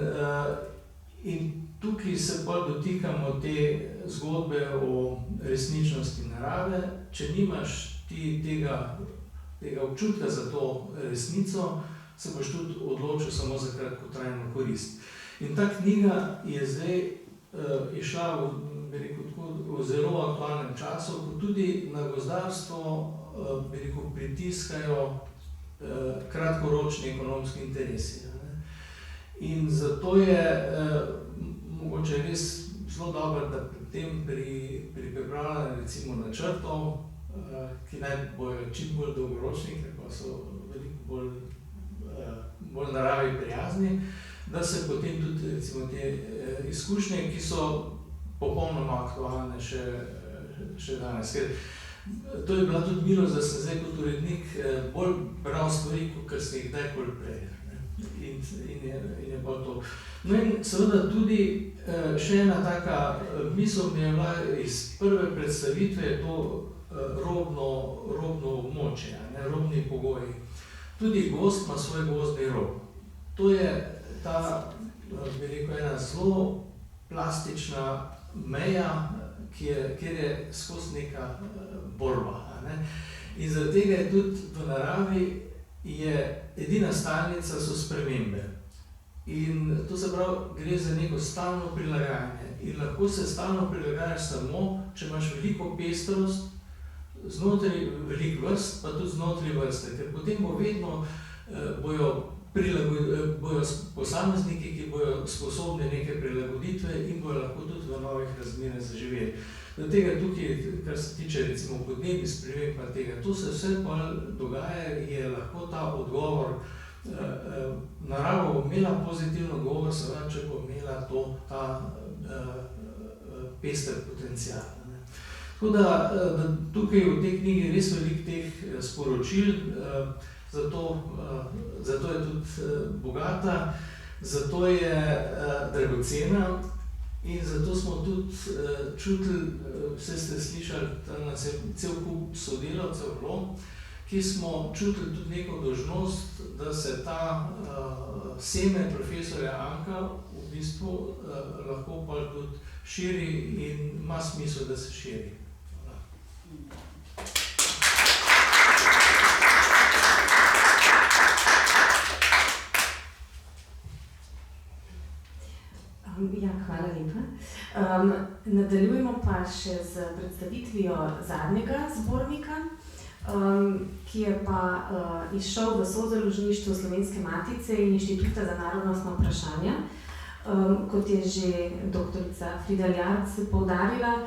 tukaj se bolj dotikamo te zgodbe o resničnosti narave. Če nimaš ti tega občutka za to resnico, se boš tudi odločil samo za kratkotrajno korist. In ta knjiga je zdaj šla v zelo aktualnem času, ko tudi na gozdarstvo pritiskajo kratkoročni ekonomski interesi. In zato je mogoče res zelo dobro, da pri pripravljanju recimo načrtov, ki naj bojo čim bolj dolgoročni, ker pa so veliko bolj bolj naravi prijazni, da se potem tudi recimo te izkušnje, ki so popolnoma aktualne še danes. Ker to je bila tudi milost, da sem zdaj kot urednik bolj bral stvari, kot sem jih kdajkoli prej. In je pa to. No in seveda tudi še ena taka misel mi je bila iz prve predstavitve, to robno območje, robni pogoji. Tudi gozd ima svoj gozdni rob. To je ta, bi rekel, ena zelo plastična meja, kjer je skozi neka borba. In zaradi tega je tudi v naravi edina stalnica so spremembe. In to se pravi, gre za neko stalno prilagajanje. In lahko se stalno prilagajaš samo, če imaš veliko pestrost, znotraj veliko vrst, pa tudi znotraj vrste. Ker potem bojo posamezniki, ki bojo sposobni neke prilagoditve in bojo lahko tudi v novih razmerah zaživeli. Zaradi tega tukaj, kar se tiče recimo podnebnih sprememb pa tega, to se vse pa dogaja, je lahko ta odgovor, narava bo imela pozitivno odgovor, seveda, če bo imela ta pester potencial. Tako da tukaj v tej knjigi res veliko teh sporočil, zato je tudi bogata, zato je dragocena in zato smo tudi čutili, vse ste slišali, tam nas je cel kup sodelavcev bilo, ki smo čutili tudi neko dolžnost, da se ta seme profesorja Anka v bistvu lahko pa tudi širi in ima smisel, da se širi. Ja, hvala lepa. Nadaljujemo pa še z predstavitvijo zadnjega zbornika, ki je pa izšel v sozaložništvu Slovenske matice in Inštituta za narodnostna vprašanja. Kot je že doktorica Frida Jarc poudarila,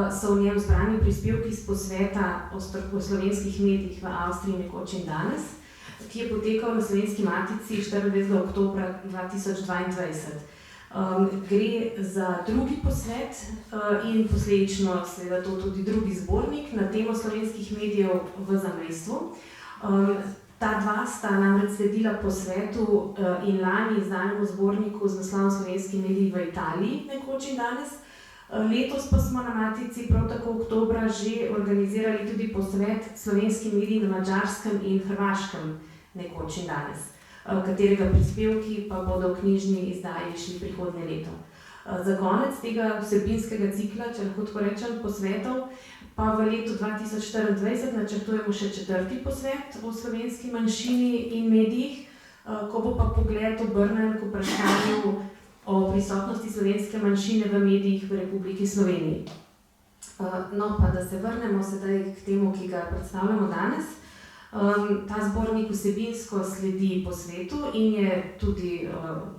so v njem zbrani prispevki z posveta o slovenskih medijih v Avstriji nekoč in danes, ki je potekal na Slovenski matici 24. oktobra 2022. Gre za drugi posvet in posledično seveda to tudi drugi zbornik na temo slovenskih medijev v zamejstvu. Ta dva sta namreč sledila posvetu in lani izdanemu zborniku z naslovom Slovenski mediji v Italiji nekoč in danes. Letos pa smo na Matici prav tako oktobra že organizirali tudi posvet slovenski mediji na Madžarskem in Hrvaškem nekoč in danes, katerega prispevki pa bodo v knjižni izdaji šli prihodnje leto. Za konec tega vsebinskega cikla, če lahko tako rečem, posvetov, pa v letu 2024 načrtujemo še 4. posvet o slovenski manjšini in medijih, ko bo pa pogled obrnen k vprašanju o prisotnosti slovenske manjšine v medijih v Republiki Sloveniji. No, pa da se vrnemo sedaj k temu, ki ga predstavljamo danes. Ta zbornik vsebinsko sledi posvetu in je tudi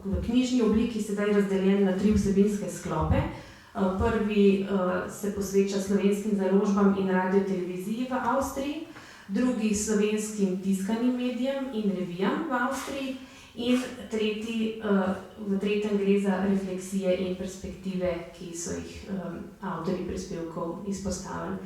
v knjižni obliki sedaj razdeljen na 3 vsebinske sklope. Prvi se posveča slovenskim založbam in radioteleviziji v Avstriji, drugi slovenskim tiskanim medijem in revijam v Avstriji in v tretjem gre za refleksije in perspektive, ki so jih avtorji prispevkov izpostavili.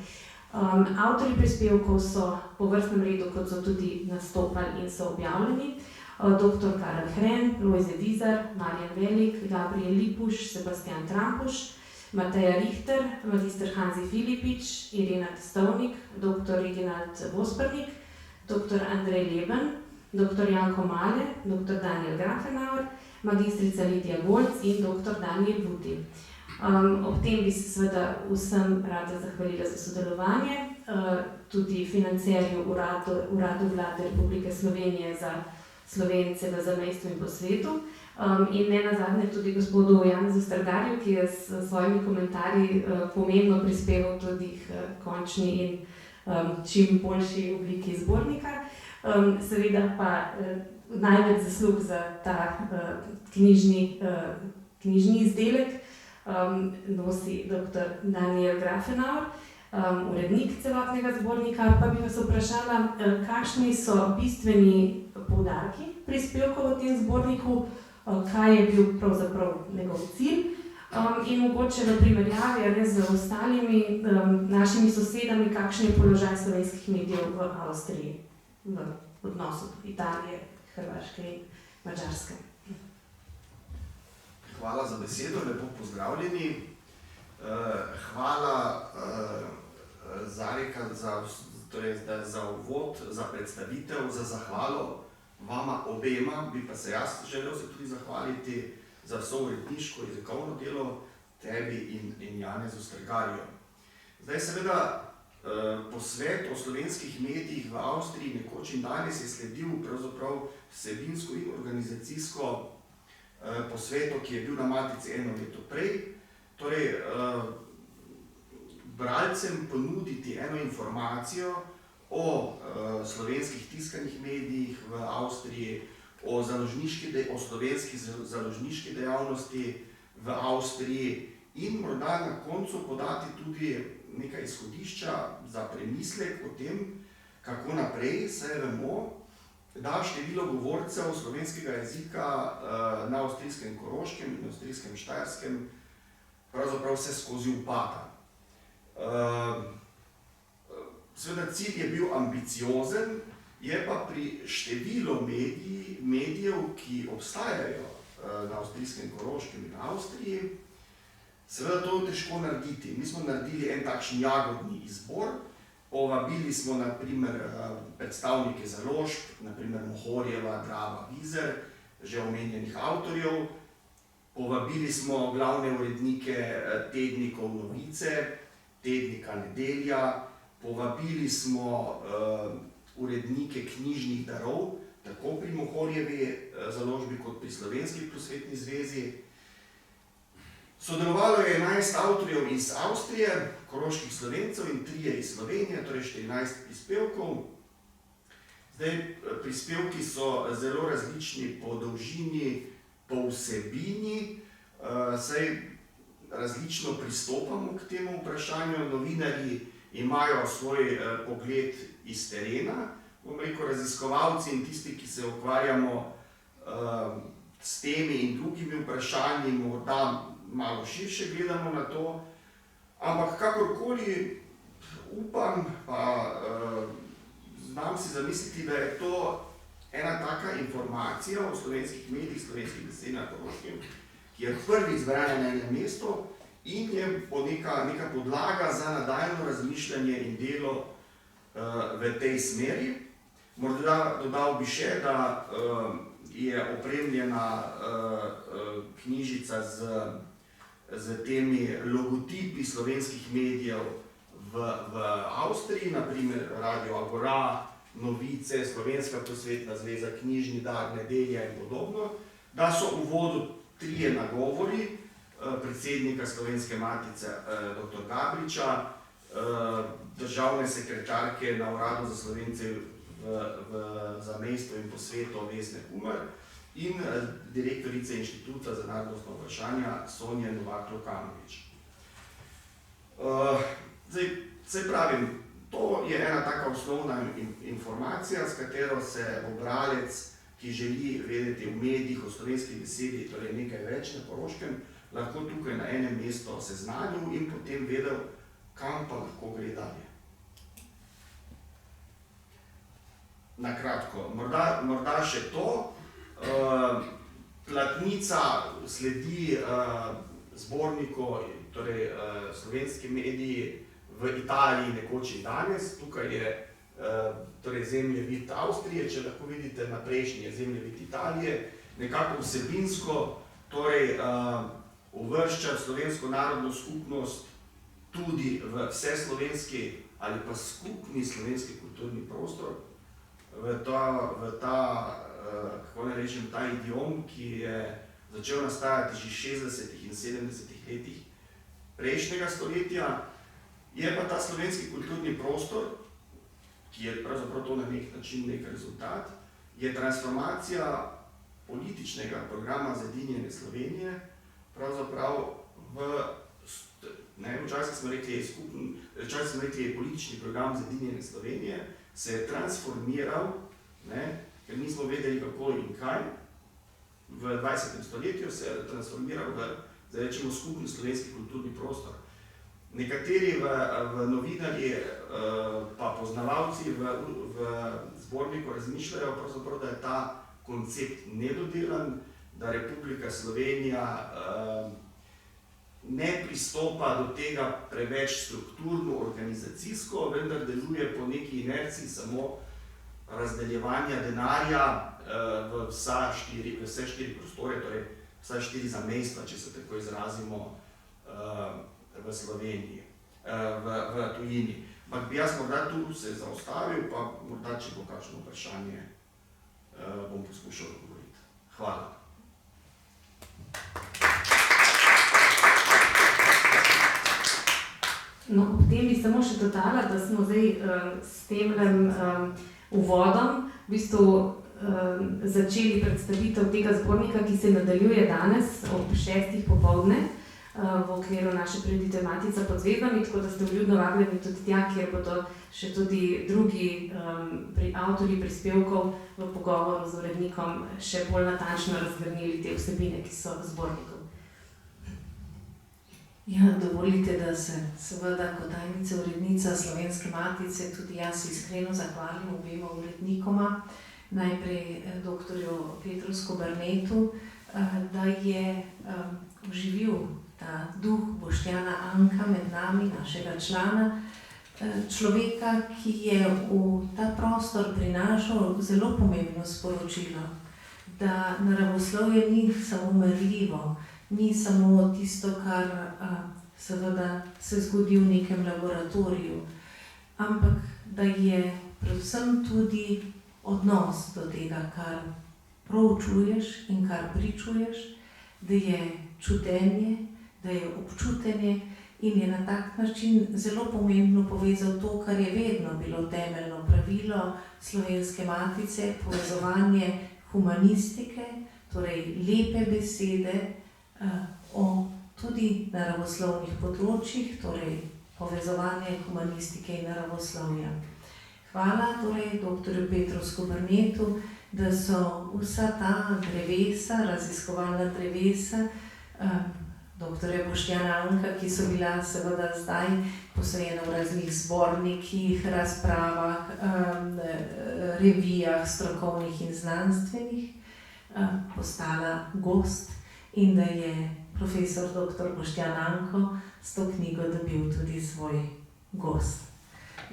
Avtorji prispevkov so po vrstnem redu, kot so tudi nastopali in so objavljeni, dr. Karel Hren, Lojze Dizar, Marjan Velik, Gabriel Lipuš, Sebastian Trampuš, Mateja Richter, magister Hanzi Filipič, Irena Testovnik, dr. Reginald Vospernik, dr. Andrej Leben, dr. Janko Male, dr. Daniel Grafenauer, magistrica Lidija Golc in dr. Daniel Vuti. Ob tem bi se seveda vsem rada zahvalila za sodelovanje, tudi financerju Uradu Vlade Republike Slovenije za Slovence v zamejstvu in po svetu in ne nazadnje tudi gospodu Janezu Strgarju, ki je s svojimi komentarji pomembno prispeval tudi k končni in čim boljši obliki zbornika. Seveda pa največ zaslug za ta knjižni izdelek nosi dr. Daniel Grafenauer, urednik celotnega zbornika, pa bi vas vprašala, kakšni so bistveni poudarki prispevkov v tem zborniku, kaj je bil pravzaprav njegov cilj in mogoče v primerjavi z ostalimi našimi sosedami, kakšen je položaj slovenskih medijev v Avstriji v odnosu Italije, Hrvaške in Madžarske. Hvala za besedo, lepo pozdravljeni. Hvala Zareka za uvod, za predstavitev, za zahvalo vama obema, bi pa se jaz želel se tudi zahvaliti za vso uredniško jezikovno delo, tebi in Janezu Strgarju. Zdaj seveda posvet o slovenskih medijih v Avstriji nekoč in danes je sledil pravzaprav vsebinsko in organizacijsko posvetu, ki je bil na Matici eno leto prej. Torej, bralcem ponuditi eno informacijo o slovenskih tiskanih medijih v Avstriji, o slovenski založniški dejavnosti v Avstriji in morda na koncu podati tudi nekaj izhodišča za premislek o tem, kako naprej, saj vemo, da število govorcev slovenskega jezika na avstrijskem Koroškem in avstrijskem Štajerskem pravzaprav vse skozi upada. Seveda cilj je bil ambiciozen, je pa pri številu medijev, ki obstajajo na avstrijskem Koroškem in Avstriji, seveda to težko narediti. Mi smo naredili en takšen jagodni izbor, povabili smo na primer predstavnike založb, na primer Mohorjeva, Drava, Vizer, že omenjenih avtorjev, povabili smo glavne urednike tednikov Novice, tednika Nedelja, povabili smo urednike knjižnih darov, tako pri Mohorjevi založbi kot pri Slovenski prosvetni zvezi. Sodelovalo je 11 avtorjev iz Avstrije, koroških Slovencev in 3 iz Slovenije, torej 14 prispevkov. Zdaj, prispevki so zelo različni po dolžini, po vsebini, saj različno pristopamo k temu vprašanju. Novinarji imajo svoj pogled iz terena, bom rekel, raziskovalci in tisti, ki se ukvarjamo s temi in drugimi vprašanji, morda malo širše gledamo na to, ampak kakorkoli upam, pa znam si zamisliti, da je to ena taka informacija o slovenskih medijih, slovenskih besed na Koroškem, ki je prvi izbrana na enem mestu in je neka podlaga za nadaljnje razmišljanje in delo v tej smeri. Morda dodal bi še, da je opremljena knjižica z temi logotipi slovenskih medijev v Avstriji, naprimer Radio Agora, Novice, Slovenska prosvetna zveza, Knjižni dar, Nedelja in podobno, da so v uvodu 3 nagovori predsednika Slovenske matice dr. Gabriča, državne sekretarke na Uradu za Slovence v zamejstvu in po svetu Vesne Humar in direktorice Inštituta za narodnostna vprašanja Sonje Novak-Lokanovič. Zdaj pravim, to je ena taka osnovna informacija, s katero se bo bralec, ki želi vedeti v medijih o slovenski besedi, torej nekaj več na Koroškem, lahko tukaj na enem mestu seznanil in potem vedel, kam pa lahko gre dalje. Na kratko, morda še to. Platnica sledi zborniku, torej slovenski mediji v Italiji nekoč in danes. Tukaj je torej zemljevid Avstrije, če lahko vidite, na prejšnji je zemljevid Italije. Nekako vsebinsko torej uvršča slovensko narodno skupnost tudi v vseslovenski ali pa skupni slovenski kulturni prostor, v ta, kako ne rečem, ta idiom, ki je začel nastajati že v 60. in 70. letih prejšnjega stoletja. Je pa ta slovenski kulturni prostor, ki je pravzaprav to na nek način nek rezultat, je transformacija političnega programa Zedinjene Slovenije pravzaprav v Včasih smo rekli politični program Zedinjene Slovenije, se je transformiral, ker nismo vedeli kako in kaj. V 20. stoletju se je transformiral v skupni slovenski kulturni prostor. Nekateri v novinarji pa poznavalci v zborniku razmišljajo pravzaprav, da je ta koncept nedodelan, da Republika Slovenija ne pristopa do tega preveč strukturno, organizacijsko, vendar deluje po neki inerciji samo razdeljevanja denarja v vse štiri prostore, torej vsa štiri zamejstva, če se tako izrazimo, v Sloveniji, v tujini. Ampak bi jaz morda tu se zaustavil, pa morda, če bo kakšno vprašanje, bom poskušal odgovoriti. Hvala. No, potem bi samo še dodala, da smo zdaj s temlem uvodom v bistvu začeli predstavitev tega zbornika, ki se nadaljuje danes ob 6. popoldne v okviru naše prireditve Matica pod zvezdami, tako da ste vljudno vabljeni tudi tja, kjer bodo še tudi drugi avtorji prispevkov v pogovoru z urednikom še bolj natančno razgrnili te vsebine, ki so v zborniku. Ja, dovolite, da se seveda kot tajnica urednica Slovenske Matice tudi jaz iskreno zahvalim obema urednikoma, najprej doktorju Petru Skobernetu, da je oživil ta duh Boštjana Anka med nami, našega člana, človeka, ki je v ta prostor prinašal zelo pomembno sporočilo, da naravoslovje ni samo merljivo, ni samo tisto, kar seveda se zgodi v nekem laboratoriju, ampak da je predvsem tudi odnos do tega, kar proučuješ in kar pričuješ, da je čutenje, da je občutenje in je na tak način zelo pomembno povezal to, kar je vedno bilo temeljno pravilo Slovenske Matice, povezovanje humanistike, torej lepe besede, o tudi naravoslovnih področjih, torej povezovanje humanistike in naravoslovja. Hvala torej dr. Petru Skobernetu, da so vsa ta drevesa, raziskovalna drevesa, dr. Boštjana Anka, ki so bila seveda zdaj posvojena v raznih zbornikih, razpravah, revijah, strokovnih in znanstvenih, postala gost in da je profesor dr. Boštjan Anko s to knjigo dobil tudi svoj gost,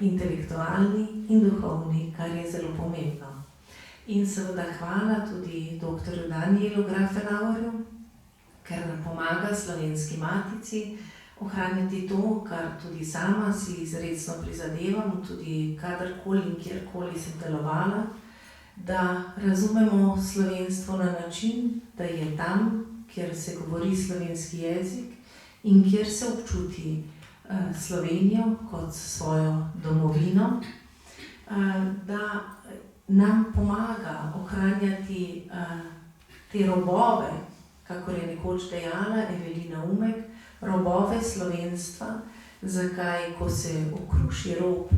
intelektualni in duhovni, kar je zelo pomembno. In seveda hvala tudi dr. Danielu Grafenauerju, ker nam pomaga Slovenski Matici ohranjati to, kar tudi sama si izredno prizadevam, tudi kadarkoli in kjerkoli sem delovala, da razumemo slovenstvo na način, da je tam, kjer se govori slovenski jezik in kjer se občuti Slovenijo kot svojo domovino, da nam pomaga ohranjati te robove, kakor je nekoč dejala Evelina Umek, robove slovenstva, zakaj, ko se okruši rob,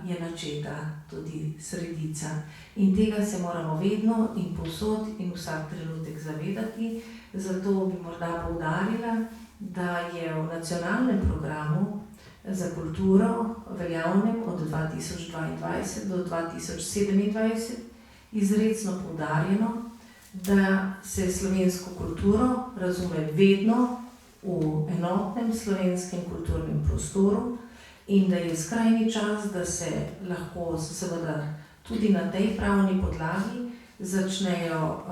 je načeta tudi sredica. In tega se moramo vedno in povsod in vsak trenutek zavedati, zato bi morda poudarila, da je v nacionalnem programu za kulturo, veljavnem od 2022 do 2027, izredno poudarjeno, da se slovensko kulturo razume vedno v enotnem slovenskem kulturnem prostoru in da je skrajni čas, da se lahko seveda tudi na tej pravni podlagi začnejo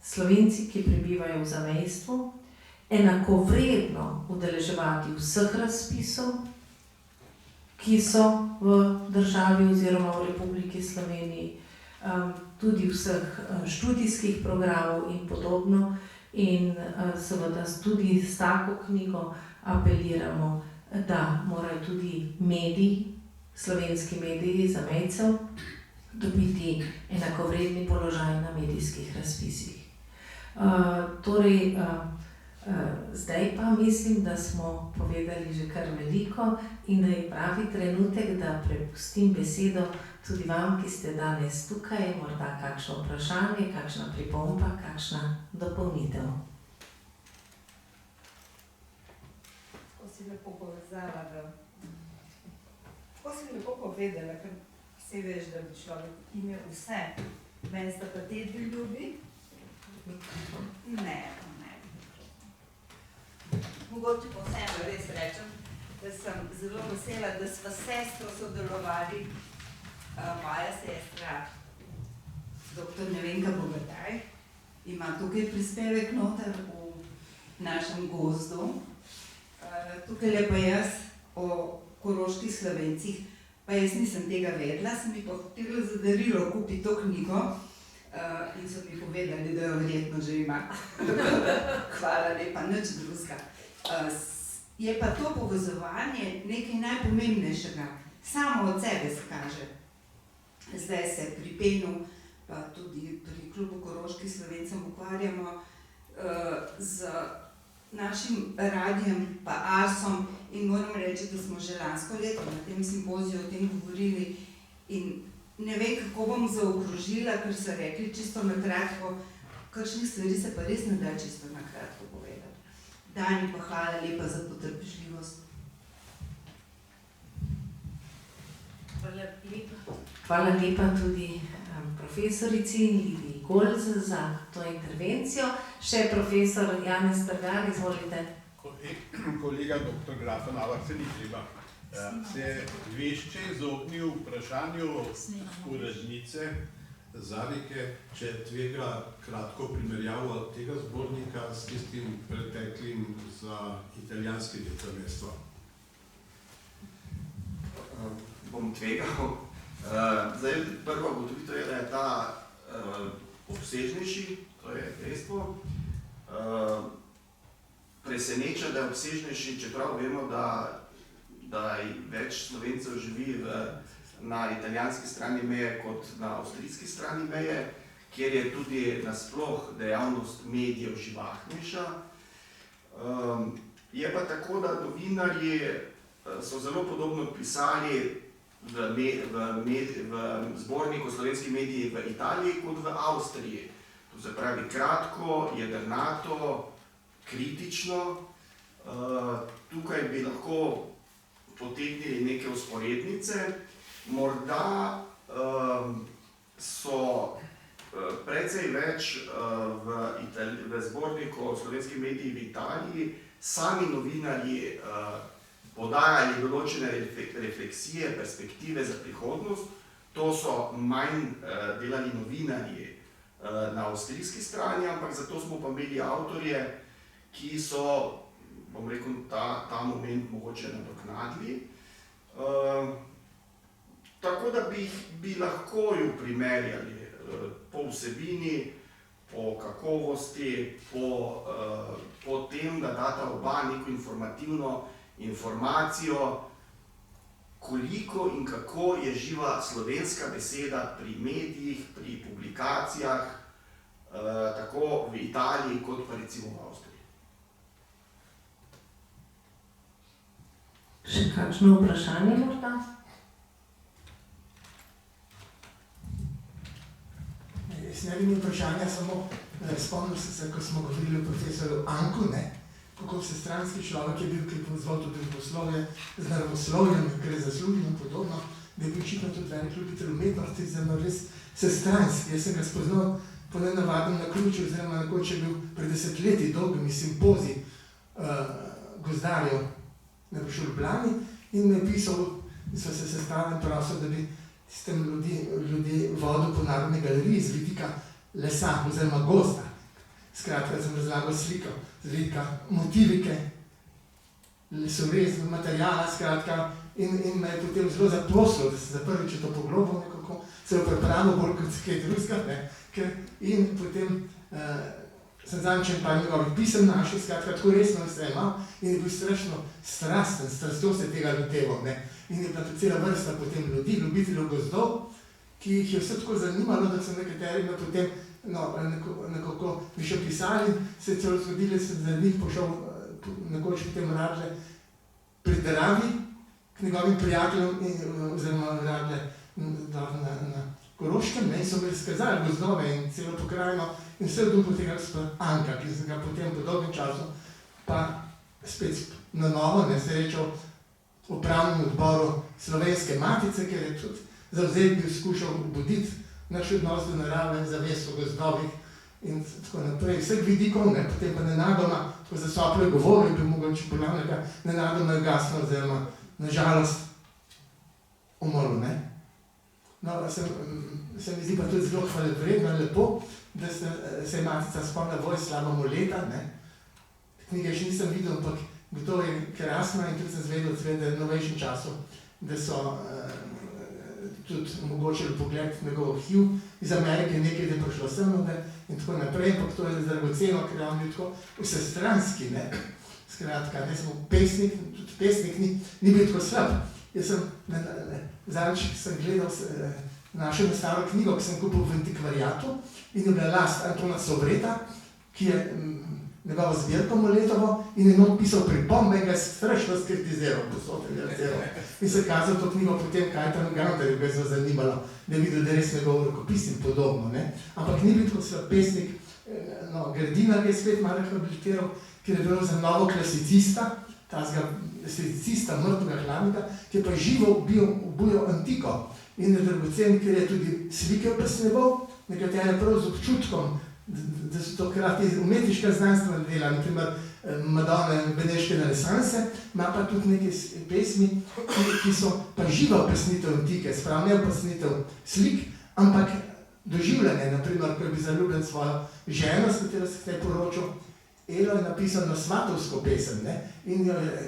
Slovenci, ki prebivajo v zamejstvu, enakovredno udeleževati vseh razpisov, ki so v državi oziroma v Republiki Sloveniji, tudi vseh študijskih programov in podobno. In seveda tudi s tako knjigo apeliramo, da morajo tudi mediji, slovenski mediji zamejcev, dobiti enakovredni položaj na medijskih razpisih. Torej, Zdaj pa mislim, da smo povedali že kar veliko in da je pravi trenutek, da prepustim besedo tudi vam, ki ste danes tukaj, morda kakšno vprašanje, kakšna pripomba, kakšna dopolnitev. Ko si lepo povezala, ko si lepo povedala, ker vsi veš, da bi človek imel vse. Meni sta pa te dve ljubi? Ne. Mogoče pa vseeno res rečem, da sem zelo vesela, da sva s sestro sodelovali. Moja sestra, dr. Nevenka Bogataj, ima tukaj prispevek noter v našem gozdu. Tukaj pa jaz o koroških Slovencih, pa jaz nisem tega vedela, sem mi pa hotela za darilo kupiti to knjigo in so mi povedali, da jo verjetno že ima. Hvala lepa, nič drugega. Je pa to povezovanje nekaj najpomembnejšega, samo od sebe se kaže. Zdaj se pri PEN-u, pa tudi pri klubu koroških Slovencev ukvarjamo z našim radijem pa Arsom in moram reči, da smo že lansko leto na tem simpoziju o tem govorili in ne vem, kako bom zaokrožila, ker so rekli čisto na kratko, kakšnih stvari se pa res ne da čisto na kratko povedati. Dani pa hvala lepa za potrpežljivost. Hvala lepa tudi profesorici Lidiji Golc za to intervencijo. Še profesor Janez Strgar, izvolite. Kolega dr. Grafa Navak se ni treba. Se vešče izognil vprašanju urednice Zarike, če tvega kratko primerjavo tega zbornika s tistim preteklim za italijanski del prvenstva. Bom tvegal. Zdaj, prva ugotovitev je, da je ta obsežnejši, to je dejstvo. Preseneča, da je obsežnejši, čeprav vemo, da več Slovencev živi na italijanski strani meje kot na avstrijski strani meje, kjer je tudi nasploh dejavnost medijev živahnejša. Je pa tako, da novinarji so zelo podobno pisali v zborniku slovenskih mediji v Italiji kot v Avstriji. To se pravi kratko, jedrnato, kritično. Tukaj bi lahko potegnili neke vzporednice. Morda so precej več v zborniku slovenskih medij v Italiji sami novinarji podajali določene refleksije, perspektive za prihodnost. To so manj delali novinarji na avstrijski strani, ampak zato smo pa imeli avtorje, ki so, bom rekel, ta moment mogoče nadoknadili. Tako da bi lahko ju primerjali po vsebini, po kakovosti, po tem, da data oba neko informativno informacijo, koliko in kako je živa slovenska beseda pri medijih, pri publikacijah, tako v Italiji kot pa recimo v Avstriji. Še kakšno vprašanje morda? Jaz ne vidim vprašanja, samo spomnil sem se, ko smo govorili o profesorju Anku, kako vsestranski človek je bil, ki je pozval tudi družboslovje, z naravoslovjem, ker je zaslužil in podobno, da je bil očitno tudi velik ljubitelj umetnosti, zelo res vsestranski. Jaz sem ga spoznal po nenavadnem naključju, oziroma nekoč je bil pred desetletji dolgimi simpozij gozdarjev na Ljubljani in me je pisal, in sva se sestavili in prosil, da bi s tem ljudi vodil po Narodni galeriji z vidika lesa oziroma gozda. Skratka, sem razlagal sliko, z vidika motivike, lesorez, materijala, skratka, in me je potem zelo zaprosil, da se prvič to poglobil nekako, se je pripravil bolj kot kaj drugega, in potem sem zančen pa njegovih pisem našel, skratka, tako resno vse imel in je bil strašno strasten, strastjo se tega loteval, in je bila cela vrsta potem ljudi, ljubiteljev gozdov, ki jih je vse tako zanimalo, da so nekateri potem nekako bi še pisali, se je celo zgodilo, da njih pošel nekoč potem Radle pri Deravi k njegovim prijateljem, oziroma Radle na Koroškem, in so mi razkazali gozdove in celo pokrajino in vse v duhu tega Anka, ki sem ga potem po dolgem času pa spet na novo srečal v upravnem odboru Slovenske matice, ker je tudi zavzet bil skušal buditi naš odnos do narave, zavest o gozdovih in tako naprej. Vseh vidikov, potem pa nenadoma, ko za sople govoril, bi mogoče ponavljaka, nenadoma je gasno, oziroma nažalost umrl, No, se mi zdi pa tudi zelo hvalevredno in lepo, da se je matica spomnila Vojislava Moleta, Knjige še nisem videl, ampak gotovo je krasna in tudi sem zvedel, da je v novejšem času, da so tudi omogočili pogled njegov arhiv iz Amerike, nekaj je prišlo sem in tako naprej, ampak to je dragoceno, ker on je tako vsestranski, Skratka, samo pesnik, tudi pesnik ni bil tako slab. Jaz sem, zadnjič sem gledal našo staro knjigo, ki sem kupil v antikvariatu in je bila last Antona Sovreta, ki je njegovo zbirko Moletovo in je not pisal pripombe in ga je strašno skritiziral, in se kazal to knjigo potem Kajtanu Gantarju, ga je zelo zanimalo, da je videl, da je res njegov rokopis in podobno, Ampak ni bil tako slab pesnik, Grdinar je spet malo rehabilitiral, ker je bil za novo klasicista, tazga klasicista mrtvega hladnika, ki je pa živo ubujal antiko in je dragocen, ker je tudi slike opesneval, nekatere prav z občutkom, da so to hkrati umetniška znanstvena dela, naprimer Madone Beneške renesanse, ima pa tudi neke pesmi, ki so pa živa opesnitev antike, sprav ne opesnitev slik, ampak doživljanje, naprimer, ko bi zaljubljen svojo ženo, s katero se kaj poročil, Elo je napisal na svatovsko pesem, in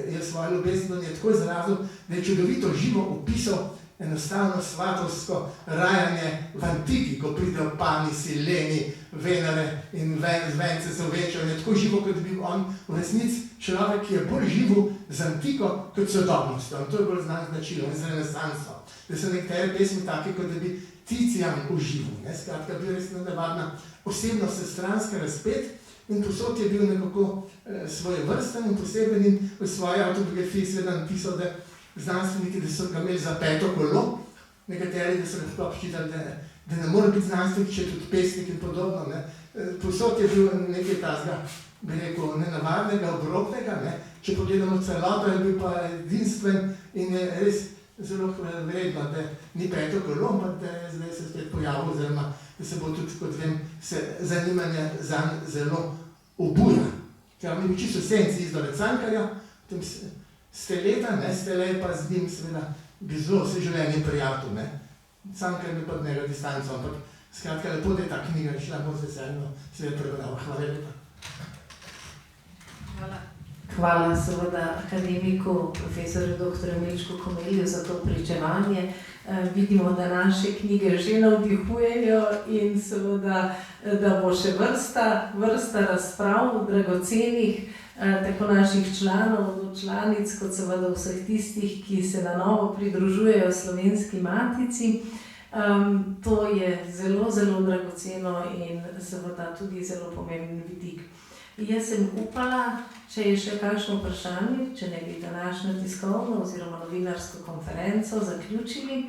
je svojo ljubezen do nje tako izrazil, da je čudovito živo opisal enostavno svatovsko rajanje v antiki, ko pridejo Pani, Sileni, Venere in Vence se večajo, je tako živo, kot bi on v resnici človek, ki je bolj živo z antiko kot sodobnostjo. In to je bolj znan značilo in z renesanso. Da so nekatere pesmi take, kot da bi Ticijan užival. Skratka, bil res nenavadna osebnost, stranska razpet, in posod je bil nekako svojevrsten in poseben in v svoji autobiografiji seveda napisal, da znanstveniki, da so ga imeli za peto kolo, nekateri, da so ga sploh ščitali, da ne more biti znanstvenik, če tudi pesnik in podobno. Posod je bil nekaj tazga, bi rekel, nenavadnega, obrobnega, Če pogledamo celoto, je bil pa edinstven in je res zelo vredno, da ni peto kolo, ampak da je zdaj se spet pojavil, oziroma da se bo tudi, kot vem, zanimanje zanj zelo obuja. Ker mi čisto senci izdole Cankarja, potem ste leta, Stele pa z njim seveda bi zelo vse življenje prijatelj, Cankar bi pa od njega distanco, ampak skratka lepo, da je ta knjiga šla, bo se veselno seveda prebrala. Hvala lepa. Hvala seveda akademiku, profesorju dr. Milčku Komelju za to pričevanje. Vidimo, da naše knjige že navdihujejo in seveda, da bo še vrsta razprav dragocenih, tako naših članov, članic, kot seveda vseh tistih, ki se na novo pridružujejo Slovenski matici. To je zelo, zelo dragoceno in seveda tudi zelo pomemben vidik. Jaz sem upala, če je še kakšno vprašanje, če ne bi današnjo tiskovno oziroma novinarsko konferenco zaključili.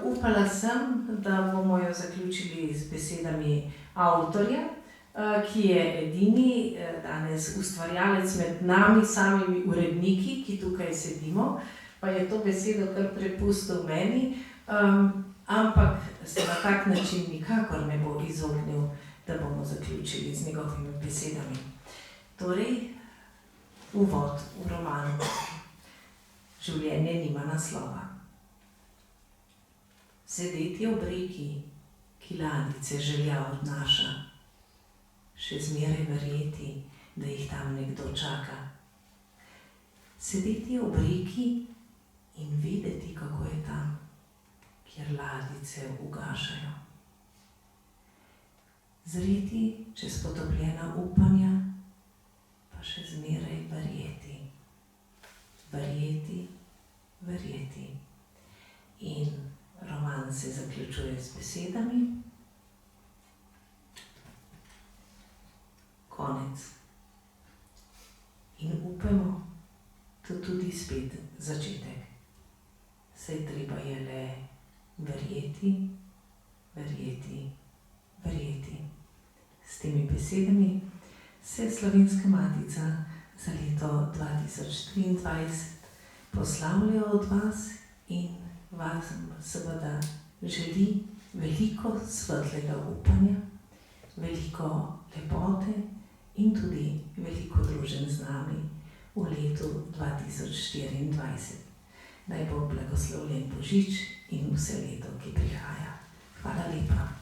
Upala sem, da bomo jo zaključili z besedami avtorja, ki je edini danes ustvarjalec med nami samimi uredniki, ki tukaj sedimo, pa je to besedo kar prepustil meni, ampak se na tak način nikakor ne bo izognil, da bomo zaključili z njegovimi besedami. Torej, uvod v roman. Življenje nima naslova. Sedeti ob reki, ki ladjice želja odnaša, še zmeraj verjeti, da jih tam nekdo čaka. Sedeti ob reki in vedeti, kako je tam, kjer ladjice ugašajo. Zreti čez potopljena upanja, pa še zmeraj verjeti. Verjeti, verjeti. In roman se zaključuje z besedami. saj treba je le verjeti, verjeti, verjeti. S temi besedami se Slovenska Matica za leto 2023 poslavlja od vas in vas seveda želi veliko svetlega upanja, veliko lepote in tudi veliko druženj z nami v letu 2024. Naj bo blagoslovljen Božič in vse leto, ki prihaja. Hvala lepa.